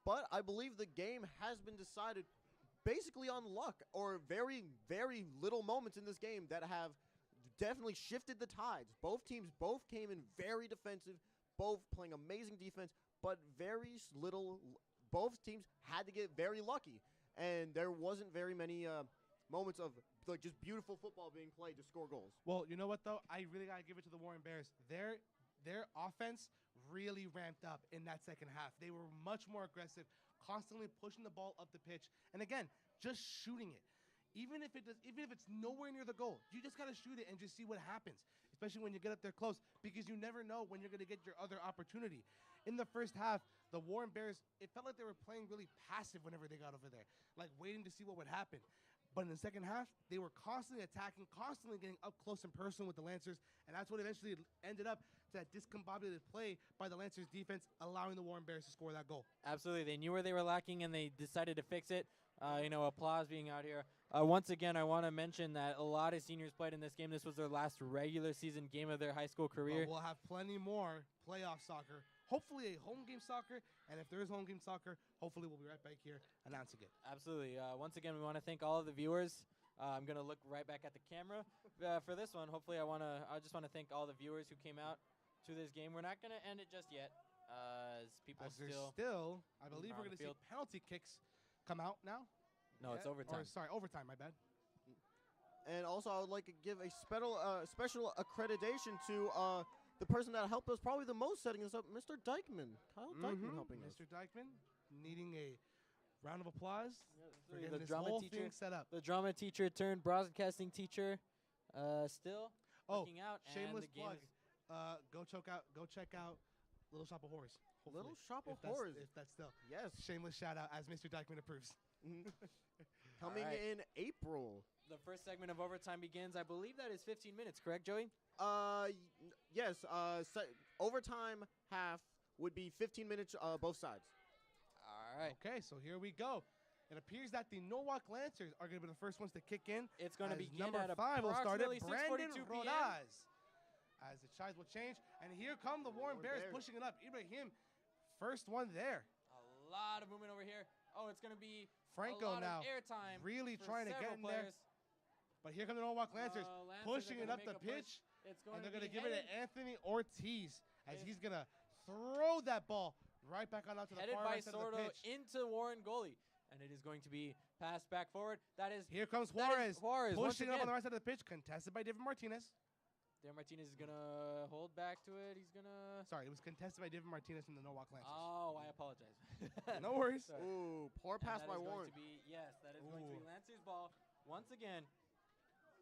But I believe the game has been decided basically on luck, or very, very little moments in this game that have definitely shifted the tides. Both teams came in very defensive, both playing amazing defense, but very little. Both teams had to get very lucky, and there wasn't very many moments of just beautiful football being played to score goals. Well, you know what though? I really gotta give it to the Warren Bears. Their offense really ramped up in that second half. They were much more aggressive, constantly pushing the ball up the pitch, and again, just shooting it. Even if it's nowhere near the goal, you just gotta shoot it and just see what happens, especially when you get up there close, because you never know when you're gonna get your other opportunity. In the first half, the Warren Bears, it felt like they were playing really passive whenever they got over there, like waiting to see what would happen. But in the second half, they were constantly attacking, constantly getting up close and personal with the Lancers, and that's what eventually ended up to that discombobulated play by the Lancers defense, allowing the Warren Bears to score that goal. Absolutely. They knew where they were lacking, and they decided to fix it. Applause being out here. Once again, I want to mention that a lot of seniors played in this game. This was their last regular season game of their high school career. We'll have plenty more playoff soccer. Hopefully a home game soccer, and if there is home game soccer, hopefully we'll be right back here announcing it. Absolutely. Once again, we want to thank all of the viewers. I'm going to look right back at the camera for this one. Hopefully, I just want to thank all the viewers who came out to this game. We're not going to end it just yet, as people still. I believe we're going to see penalty kicks come out now. No, it's overtime. Overtime. My bad. And also, I would like to give a special accreditation to the person that helped us probably the most setting us up, Mr. Dykeman. Kyle Dykeman helping us. Mr. Dykeman needing a round of applause for getting the this drama whole teacher thing set up. The drama teacher turned broadcasting teacher still working out. Shameless plug. Go check out Little Shop of Horrors. Little Shop of Horrors. If that's still. Yes. Shameless shout out, as Mr. Dykeman approves. Coming in April. The first segment of overtime begins. I believe that is 15 minutes, correct, Joey? Yes. Overtime half would be 15 minutes both sides. All right. Okay, so here we go. It appears that the Norwalk Lancers are going to be the first ones to kick in. It's going to begin number at 5 will start it. approximately Brandon 6:42 p.m. Rodaz. As the chides will change. And here come the Warren Bears pushing it up. Ibrahim, first one there. A lot of movement over here. Oh, it's going to be Franco a lot now of airtime really trying to get in players. there. But here come the Norwalk Lancers pushing it up the pitch. And they're going to give it to Anthony Ortiz as he's going to throw that ball right back on out to the far right side of the pitch. Into Warren goalie. And it is going to be passed back forward. Here comes Juarez pushing up on the right side of the pitch, contested by David Martinez. David Martinez is going to hold back to it. He's going to... Sorry, it was contested by David Martinez from the Norwalk Lancers. Oh, I apologize. No worries. Sorry. Ooh, poor pass by Warren. Yes, that is going to be Lancers' ball once again.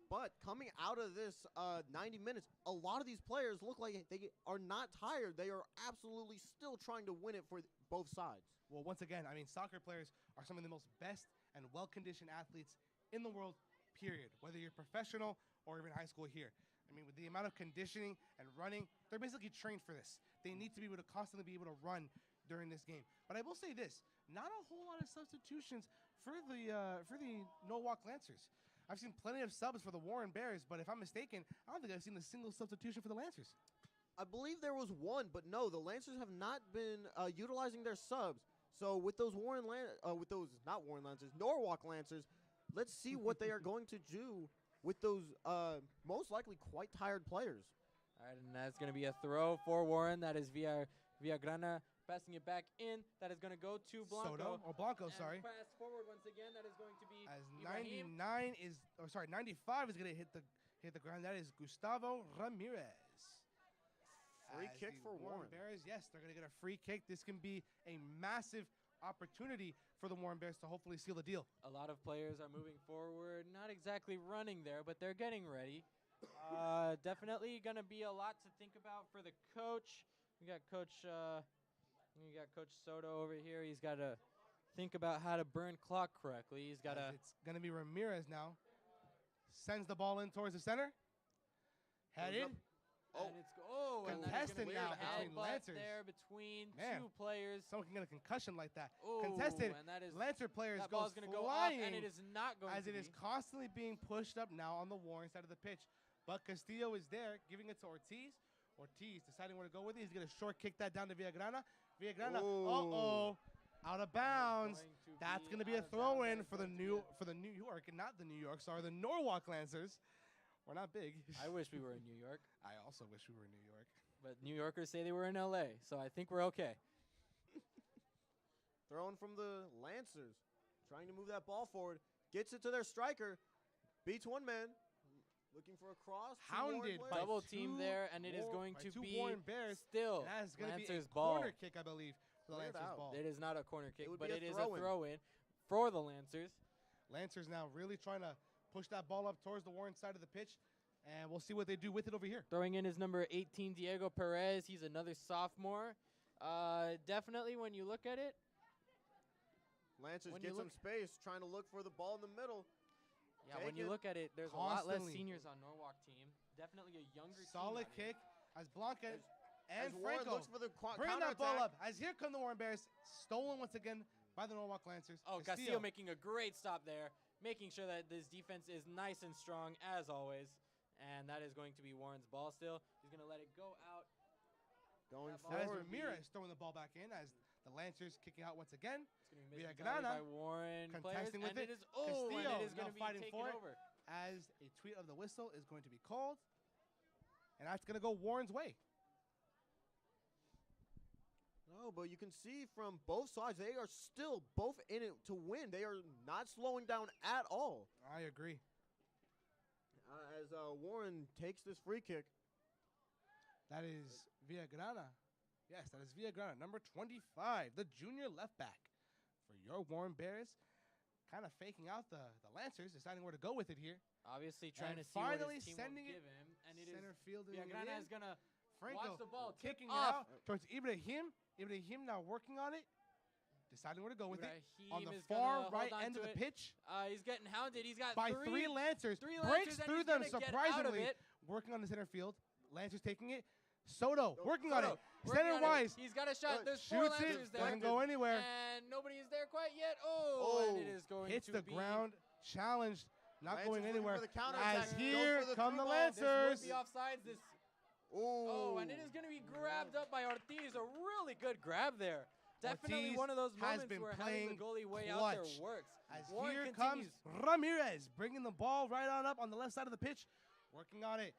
But coming out of this 90 minutes, a lot of these players look like they are not tired. They are absolutely still trying to win it for both sides. Well, once again, I mean, soccer players are some of the most best and well-conditioned athletes in the world, period. Whether you're professional or even high school here. I mean, with the amount of conditioning and running, they're basically trained for this. They need to be able to constantly be able to run during this game. But I will say this, not a whole lot of substitutions for the Norwalk Lancers. I've seen plenty of subs for the Warren Bears, but if I'm mistaken, I don't think I've seen a single substitution for the Lancers. I believe there was one, but no, the Lancers have not been utilizing their subs. So with those Norwalk Lancers, let's see what they are going to do with those most likely quite tired players. All right, and that's going to be a throw for Warren. That is Villagrana passing it back in. That is going to go to Blanco, sorry. Pass forward once again. That is going to be as Ibrahim. 95 is going to hit the ground. That is Gustavo Ramirez. Free kick for Warren Bears. Yes, they're going to get a free kick. This can be a massive opportunity for the Warren Bears to hopefully seal the deal. A lot of players are moving forward, not exactly running there, but they're getting ready. Definitely going to be a lot to think about for the coach. We got Coach Soto over here. He's got to think about how to burn clock correctly. He's got to. It's going to be Ramirez now. Sends the ball in towards the center. Headed. Contested now between Lancers. There between two players. Someone can get a concussion like that. Ooh, contested. And that is, Lancer players that goes flying, go off, and it is not going as to it is constantly being pushed up now on the Warren side of the pitch. But Castillo is there, giving it to Ortiz. Ortiz deciding where to go with it. He's going to short kick that down to Villagrana. Villagrana, out of bounds. That's going to be a throw-in for the New York, and not the New York. Sorry, the Norwalk Lancers. We're not big. I wish we were in New York. I also wish we were in New York. But New Yorkers say they were in L.A., so I think we're okay. Throwing from the Lancers. Trying to move that ball forward. Gets it to their striker. Beats one man. Looking for a cross. Hounded by double team there, and it is going to be Warren Bears. Still that is going to be a ball. Corner kick, I believe, for the Lancers ball. It is not a corner kick, but it is throw a throw-in for the Lancers. Lancers now really trying to push that ball up towards the Warren side of the pitch, and we'll see what they do with it over here. Throwing in is number 18, Diego Perez. He's another sophomore. Definitely, when you look at it, Lancers get some space, trying to look for the ball in the middle. Yeah, when you look at it, there's a lot less seniors on Norwalk team. Definitely a younger team. Solid kick as Blanca and Warren Franco looks for the bring that ball up. As here come the Warren Bears, stolen once again by the Norwalk Lancers. Oh, Castillo making a great stop there, making sure that this defense is nice and strong as always. And that is going to be Warren's ball still. He's going to let it go out. Going forward. As Ramirez throwing the ball back in as the Lancers kicking out once again. It's going to be missed by Warren contesting players, with it. Castillo and it is going to be taken over. As a tweet of the whistle is going to be called. And that's going to go Warren's way. No, but you can see from both sides, they are still both in it to win. They are not slowing down at all. I agree. As Warren takes this free kick. That is Villagrana. Yes, that is Villagrana, number 25, the junior left back for your Warren Bears. Kind of faking out the Lancers, deciding where to go with it here. Obviously trying to see finally what his team sending will it give him. And it center field. Villagrana is going to watch the ball kicking off. it out towards Ibrahim. Ibrahim now working on it, deciding where to go with it. On the far right end of the pitch. He's getting hounded. He's got by three Lancers. Breaks through them surprisingly. Working on the center field. Lancers taking it. Soto working on it. Center wise. He's got a shot. There's 4 Shoots Lancers it. there. Doesn't go anywhere. And nobody is there quite yet. Oh, and it is going hits to the be ground. Challenged. Not Lancers going anywhere. looking for the counter As attack. here Goes for the come the through ball. Lancers. This would be offsides. Oh, and it is going to be grabbed up by Ortiz. A really good grab there. Definitely Ortiz one of those has moments been where playing having the goalie way out clutch. there works. As Warren here continues. comes Ramirez, bringing the ball right on up on the left side of the pitch. Working on it.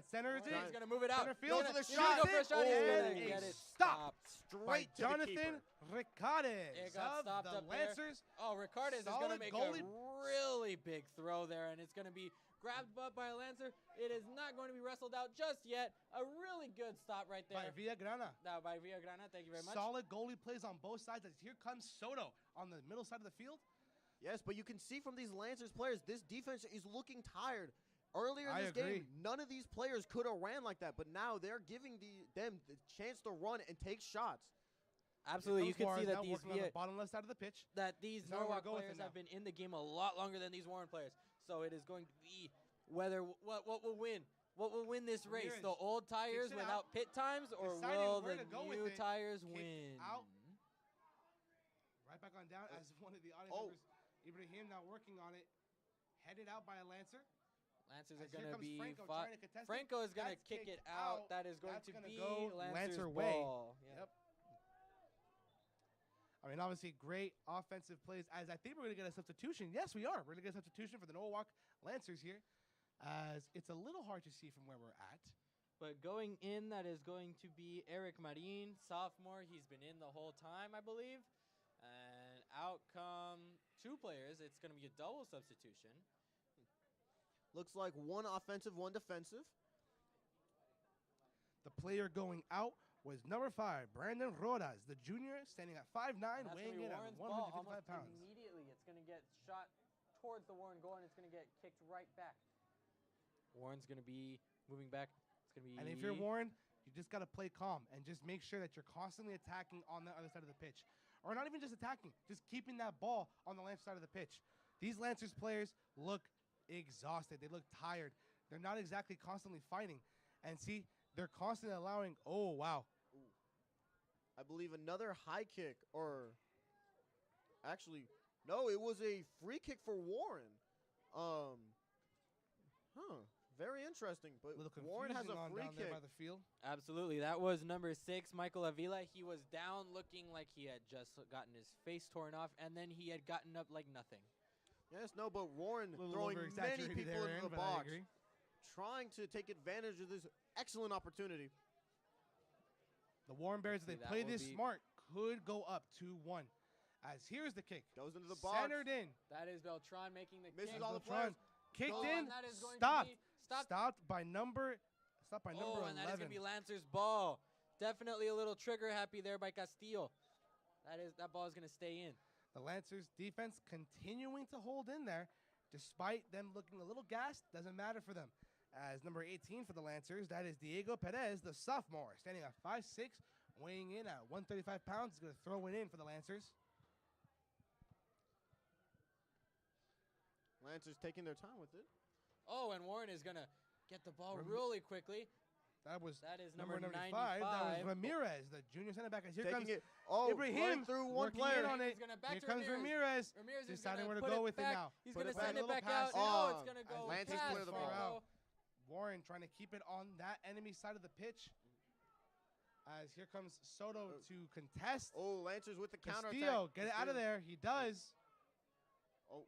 Center is He's it. going to move it out. Center field. He's He's gonna gonna go for a shot. He's going to get it stopped stopped. by Straight to Jonathan Ricardes It got of stopped the up there. Lancers. Oh, Ricardes is going to Solid make goalie. a really big throw there, and it's going to be grabbed up by a Lancer. It is not going to be wrestled out just yet. A really good stop right there. By Villagrana. Now by Villagrana. Thank you very much. Solid goalie plays on both sides. As here comes Soto on the middle side of the field. Yes, but you can see from these Lancers players, this defense is looking tired. Earlier in I this agree. game, none of these players could have ran like that, but now they're giving them the chance to run and take shots. Absolutely, you can see that now these working on the bottom left side of the pitch. these Now we're Norwalk going with players it have now. been in the game a lot longer than these Warren players. So it is going to be whether what will win. What will win this race? Ramirez The old tires kicks it without out, pit times, or deciding will where the to go with new it. tires Kicked win? out. Right back on down as one of the audience members, Ibrahim, now working on it. Headed out by a Lancer. Lancers are As here going to comes be Franco fought. trying to contest it. Franco is going to That's kick it kicked out. out. That is going That's to gonna be go Lancer's Lancer way. ball. Yeah. Yep. I mean, obviously, great offensive plays. As I think we're going to get a substitution. Yes, we are. We're going to get a substitution for the Norwalk Lancers here. As it's a little hard to see from where we're at. But going in, that is going to be Eric Marin, sophomore. He's been in the whole time, I believe. And out come 2 players. It's going to be a double substitution. Looks like 1 offensive, 1 defensive. The player going out was number 5, Brandon Rodas, the junior, standing at 5'9", weighing in at Warren's ball 155 pounds. immediately. It's going to get shot towards the Warren goal, and it's going to get kicked right back. Warren's going to be moving back. It's going to be. And if you're Warren, you just got to play calm and just make sure that you're constantly attacking on the other side of the pitch. Or not even just attacking, just keeping that ball on the left side of the pitch. These Lancers players look exhausted. They look tired. They're not exactly constantly fighting. And see, they're constantly allowing, oh, wow. I believe another high kick, or actually, no, it was a free kick for Warren. Very interesting. But Warren has a free down there kick. by the field. Absolutely. That was number 6, Michael Avila. He was down looking like he had just gotten his face torn off, and then he had gotten up like nothing. Yes, no, but Warren Little throwing many over-exaggerated people there, into Aaron, the but I box, agree. trying to take advantage of this excellent opportunity. The Warren Bears, if they That play will this be- smart, could go up 2-1. As here's the kick. Goes into the box. Centered in. That is Beltran making the Misses kick. all the Beltran players. kicked Oh, in. and that is going to Stopped. be stopped. Stopped by number Oh, 11. and that is going to be Lancer's ball. Definitely a little trigger happy there by Castillo. That ball is going to stay in. The Lancers defense continuing to hold in there despite them looking a little gassed. Doesn't matter for them. As number 18 for the Lancers, that is Diego Perez, the sophomore, standing at 5'6", weighing in at 135 pounds. He's going to throw it in for the Lancers. Lancers taking their time with it. Oh, and Warren is going to get the ball really quickly. That is number number 95. That 95. was Ramirez, the junior center back. As here Taking comes it. Oh, Ibrahim running through one working player. in on it. He's gonna back Here to comes Ramirez. Ramirez. Ramirez is Deciding gonna where to put go it with back. it now. He's Put going to it back, send it little back pass. out. Oh, No, it's going to go Lancers past clear the ball Franco. out. Warren trying to keep it on that enemy side of the pitch. As here comes Soto to contest. Oh, Lancers with the counter Castillo, attack. get it out of there. He does. Oh,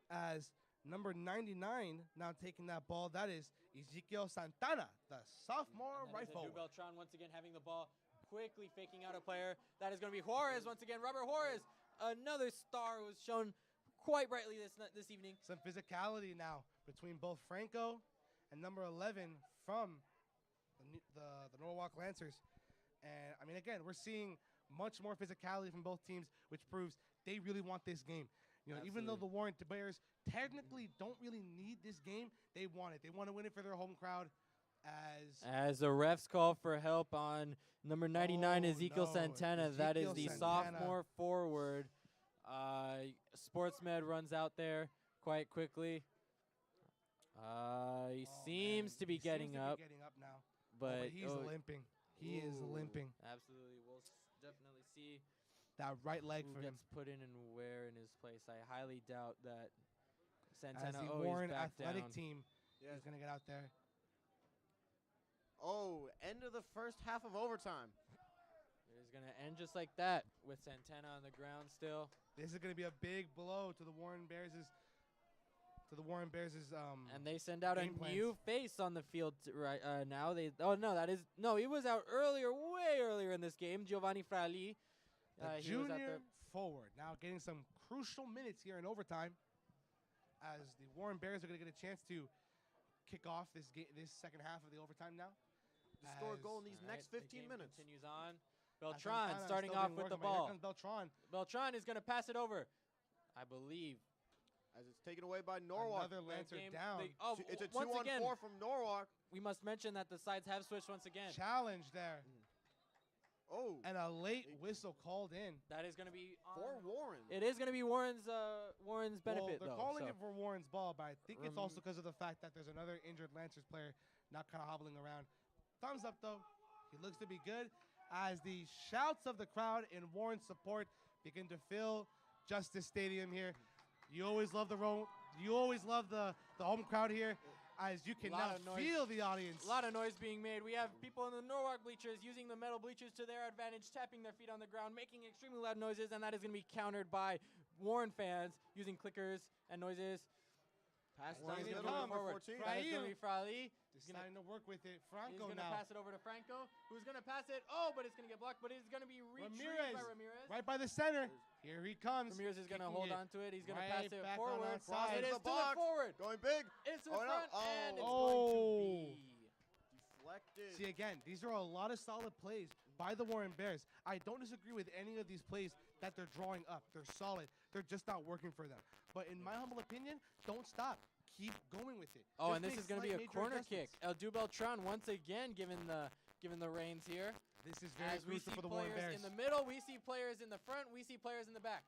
As number 99 now taking that ball, that is Ezekiel Santana, the sophomore And that right is Edu forward. Beltran once again having the ball, quickly faking out a player. That is going to be Juarez once again. Robert Juarez, another star who was shown quite brightly this evening. Some physicality now between both Franco and number 11 from the Norwalk Lancers. And, I mean, again, we're seeing much more physicality from both teams, which proves they really want this game. You know, even though the Warren Bears technically don't really need this game, they want it. They want to win it for their home crowd. As the refs call for help on number 99, Oh, Ezekiel no. Santana. That is Ezekiel the Santana. sophomore forward. Sportsmed runs out there quite quickly. He seems to be getting up. Getting up now. but he's limping. He is limping. Absolutely. We'll definitely see that right leg who for him. gets put in and where in his place. I highly doubt that Santana. As the Warren athletic team is going to get out there. Oh, end of the first half of overtime. It is going to end just like that with Santana on the ground still. This is going to be a big blow to the Warren Bears'. And they send out a new face on the field right now. He was out way earlier in this game. Giovanni Frali, junior forward, now getting some crucial minutes here in overtime, as the Warren Bears are going to get a chance to kick off this second half of the overtime now. To score a goal in these next 15 minutes. Continues on. Beltran starting off with the ball. Here comes Beltran. Beltran is going to pass it over, I believe. As it's taken away by Norwalk. Another Lancer down. It's a 2-on-4 from Norwalk. We must mention that the sides have switched once again. Challenge there. Oh. And a late whistle called in. That is going to be for Warren. It is going to be Warren's benefit, they're calling it for Warren's ball, but I think it's also because of the fact that there's another injured Lancers player not kind of hobbling around. Thumbs up, though. He looks to be good as the shouts of the crowd in Warren's support begin to fill Justice Stadium here. You always love the home crowd here, as you can now feel the audience. A lot of noise being made. We have people in the Norwalk bleachers using the metal bleachers to their advantage, tapping their feet on the ground, making extremely loud noises, and that is going to be countered by Warren fans using clickers and noises. Pass down the middle forward. 14. That is going to be Frali. Deciding to work with it. Franco He's going to now. pass it over to Franco, who's going to pass it. Oh, but it's going to get blocked, but it's going to be retrieved by Ramirez. Right by the center. Here he comes. Ramirez is going to hold on to it. He's going to pass it back forward. It is to the forward. Going big. It's to the front, and it's going to be deflected. See, again, these are a lot of solid plays by the Warren Bears. I don't disagree with any of these plays that they're drawing up. They're solid. They're just not working for them. But in my humble opinion, don't stop. Keep going with it. Oh, and this is going to be a corner kick. Edu Beltran once again given the reins here. This is very crucial for the Warren Bears. In the middle, we see players in the front, we see players in the back.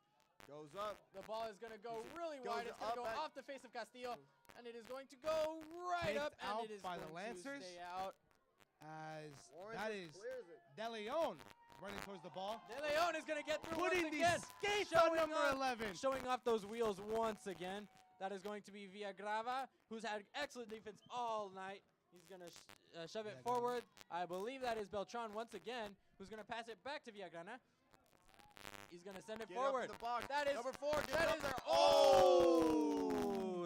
Goes up. The ball is going to go really wide. It's going to go off the face of Castillo, and it is going to go right up, and it is by going the Lancers to stay out. As that is De Leon running towards the ball. De Leon is going to get through Putting once again. the skates on number 11. Showing off those wheels once again. That is going to be Villagrava, who's had excellent defense all night. He's going to shove it forward. I believe that is Beltran once again, who's going to pass it back to Villagrana. He's going to send it forward. That is number 4. That is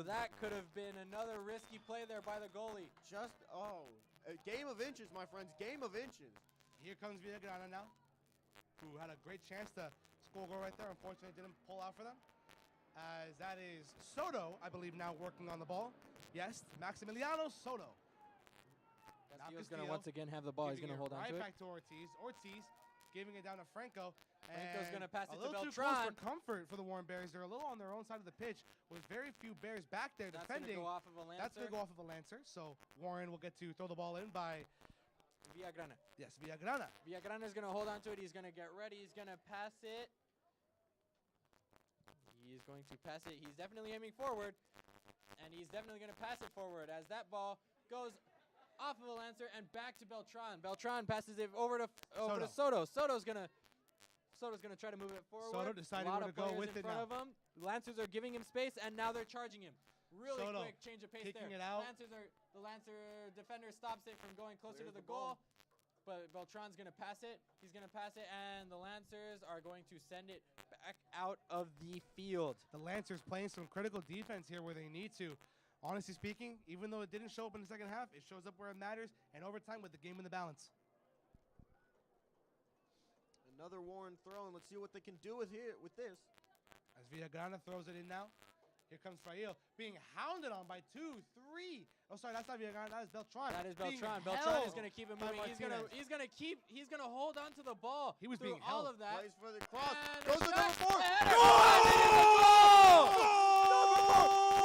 that could have been another risky play there by the goalie. A game of inches, my friends. Game of inches. Here comes Villagrana now, who had a great chance to score a goal right there. Unfortunately, didn't pull out for them. As that is Soto, I believe, now working on the ball. Yes, Maximiliano Soto. Castillo's going to once again have the ball. He's going to hold on to it. Right back to Ortiz. Ortiz giving it down to Franco. Franco's going to pass it to Beltran. A little too close for comfort for the Warren Bears. They're a little on their own side of the pitch with very few Bears back there defending. That's going to go off of a Lancer. That's going to go off of a Lancer. So Warren will get to throw the ball in by Villagrana. Yes, Villagrana. Villagrana is going to hold on to it. He's going to get ready. He's going to pass it. He's going to pass it. He's definitely aiming forward. And he's definitely going to pass it forward as that ball goes off of a Lancer and back to Beltran. Beltran passes it over to Soto. Soto's going to try to move it forward. Soto deciding where to go with it now. Of him. Lancers are giving him space, and now they're charging him. Really quick change of pace kicking there. It out. The Lancer defender stops it from going closer to the goal. But Beltran's going to pass it. He's going to pass it, and the Lancers are going to send it back out of the field. The Lancers playing some critical defense here where they need to. Honestly speaking, even though it didn't show up in the second half, it shows up where it matters, and overtime with the game in the balance. Another Warren throw, and let's see what they can do with this. As Villagrana throws it in now. Here comes Frail being hounded on by 2, 3. Oh, sorry, that's not Villagrana. That is Beltran. That is Beltran. Beltran is going to keep it moving. He's going to hold on to the ball. He was being all held. of that. Plays for the cross. And goes to number 4.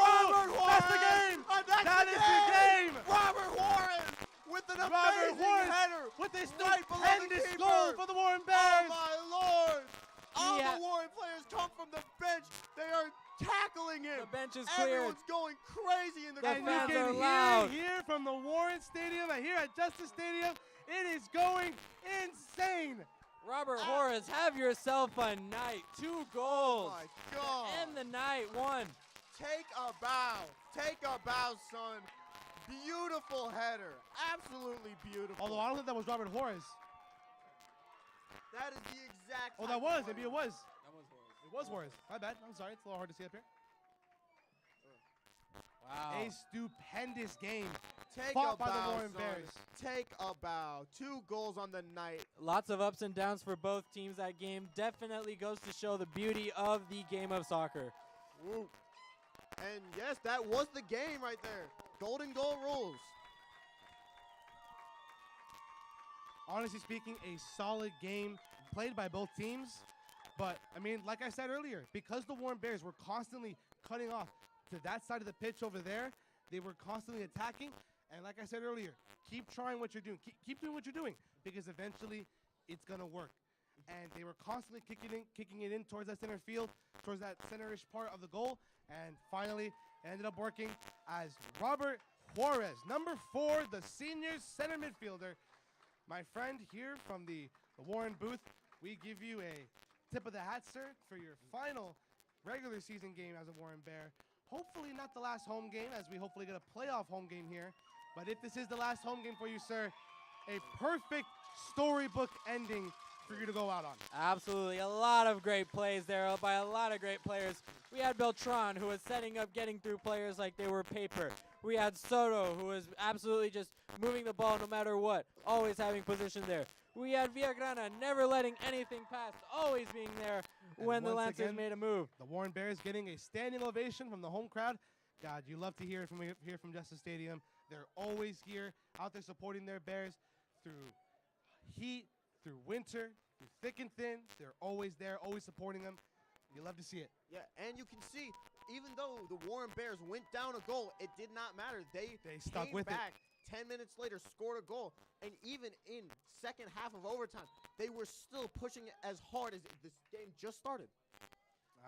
Robert Warren! That's the game! That is the game! Robert Warren with an amazing header. With a stupendous goal for the Warren Bears. Oh, my Lord. All the Warren players come from the bench. They are tackling cheering him. The bench is cleared. Everyone's going crazy in the And crowd. fans are You loud. can hear here from the Warren Stadium and here at Justice Stadium, it is going insane. Robert Horace, have yourself a night. 2 goals. Oh my God. To end the night. 1. Take a bow. Take a bow, son. Beautiful header. Absolutely beautiful. Although I don't think that was Robert Horace. That is the exact. Oh, type that of was. header. Maybe it was. That was Horace. It was Horace. My bad. I'm sorry. It's a little hard to see up here. Wow. A stupendous game. Take Fought a by the bow, Warren son. Bears. Take a bow. 2 goals on the night. Lots of ups and downs for both teams that game. Definitely goes to show the beauty of the game of soccer. Woo. And yes, that was the game right there. Golden goal rules. Honestly speaking, a solid game played by both teams. But, I mean, like I said earlier, because the Warren Bears were constantly cutting off to that side of the pitch over there, they were constantly attacking. And like I said earlier, keep trying what you're doing. Keep doing what you're doing because eventually it's going to work. And they were constantly kicking it in towards that center field, towards that center-ish part of the goal. And finally, it ended up working as Robert Juarez, number 4, the senior center midfielder. My friend here from the Warren booth, we give you a tip of the hat, sir, for your final regular season game as a Warren Bear. Hopefully not the last home game, as we hopefully get a playoff home game here. But if this is the last home game for you, sir, a perfect storybook ending for you to go out on. Absolutely. A lot of great plays there by a lot of great players. We had Beltran, who was setting up, getting through players like they were paper. We had Soto, who was absolutely just moving the ball no matter what, always having position there. We had Villagrana, never letting anything pass, always being there when the once Lancers again, made a move. The Warren Bears getting a standing ovation from the home crowd. God, you love to hear from Justice Stadium. They're always here, out there supporting their Bears through heat, through winter, through thick and thin. They're always there, always supporting them. You love to see it. Yeah, and you can see, even though the Warren Bears went down a goal, it did not matter. They stuck came with back 10 minutes later, scored a goal, and even in second half of overtime, they were still pushing it as hard as this game just started.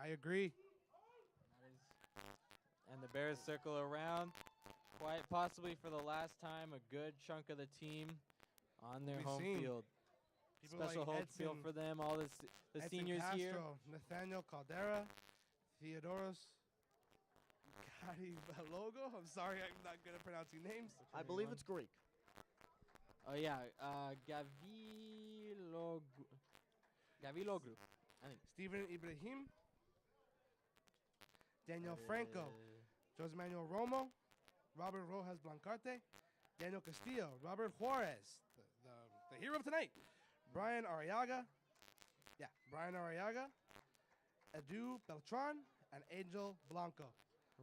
I agree. And the Bears circle around, quite possibly for the last time, a good chunk of the team on their We've home seen field. people Special like home field Edson- for them, all the Edson seniors Castro, here. Nathaniel Caldera, Theodoros Logo. I'm sorry, I'm not good at pronouncing names. I believe it's Greek. Oh yeah, Gaviloglu. I think. Steven Ibrahim, Daniel Franco, Jose Manuel Romo, Robert Rojas Blancarte, Daniel Castillo, Robert Juarez, the hero of tonight, Brian Arriaga, Edu Beltran, and Angel Blanco.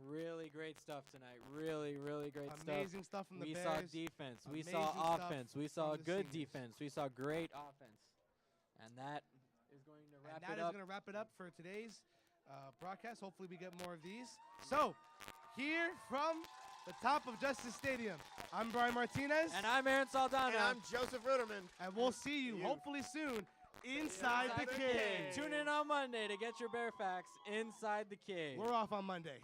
Really great stuff tonight. Really, really great stuff. Amazing stuff from the We Bears. saw defense. We Amazing saw stuff offense. We from saw the good seniors. defense. We saw great offense. And that is going to wrap And that it is up. going to wrap it up for today's broadcast. Hopefully we get more of these. So, here from the top of Justice Stadium, I'm Brian Martinez. And I'm Aaron Saldana. And I'm Joseph Ruderman. And we'll see you hopefully soon inside the cage. Tune in on Monday to get your Bear facts inside the cage. We're off on Monday.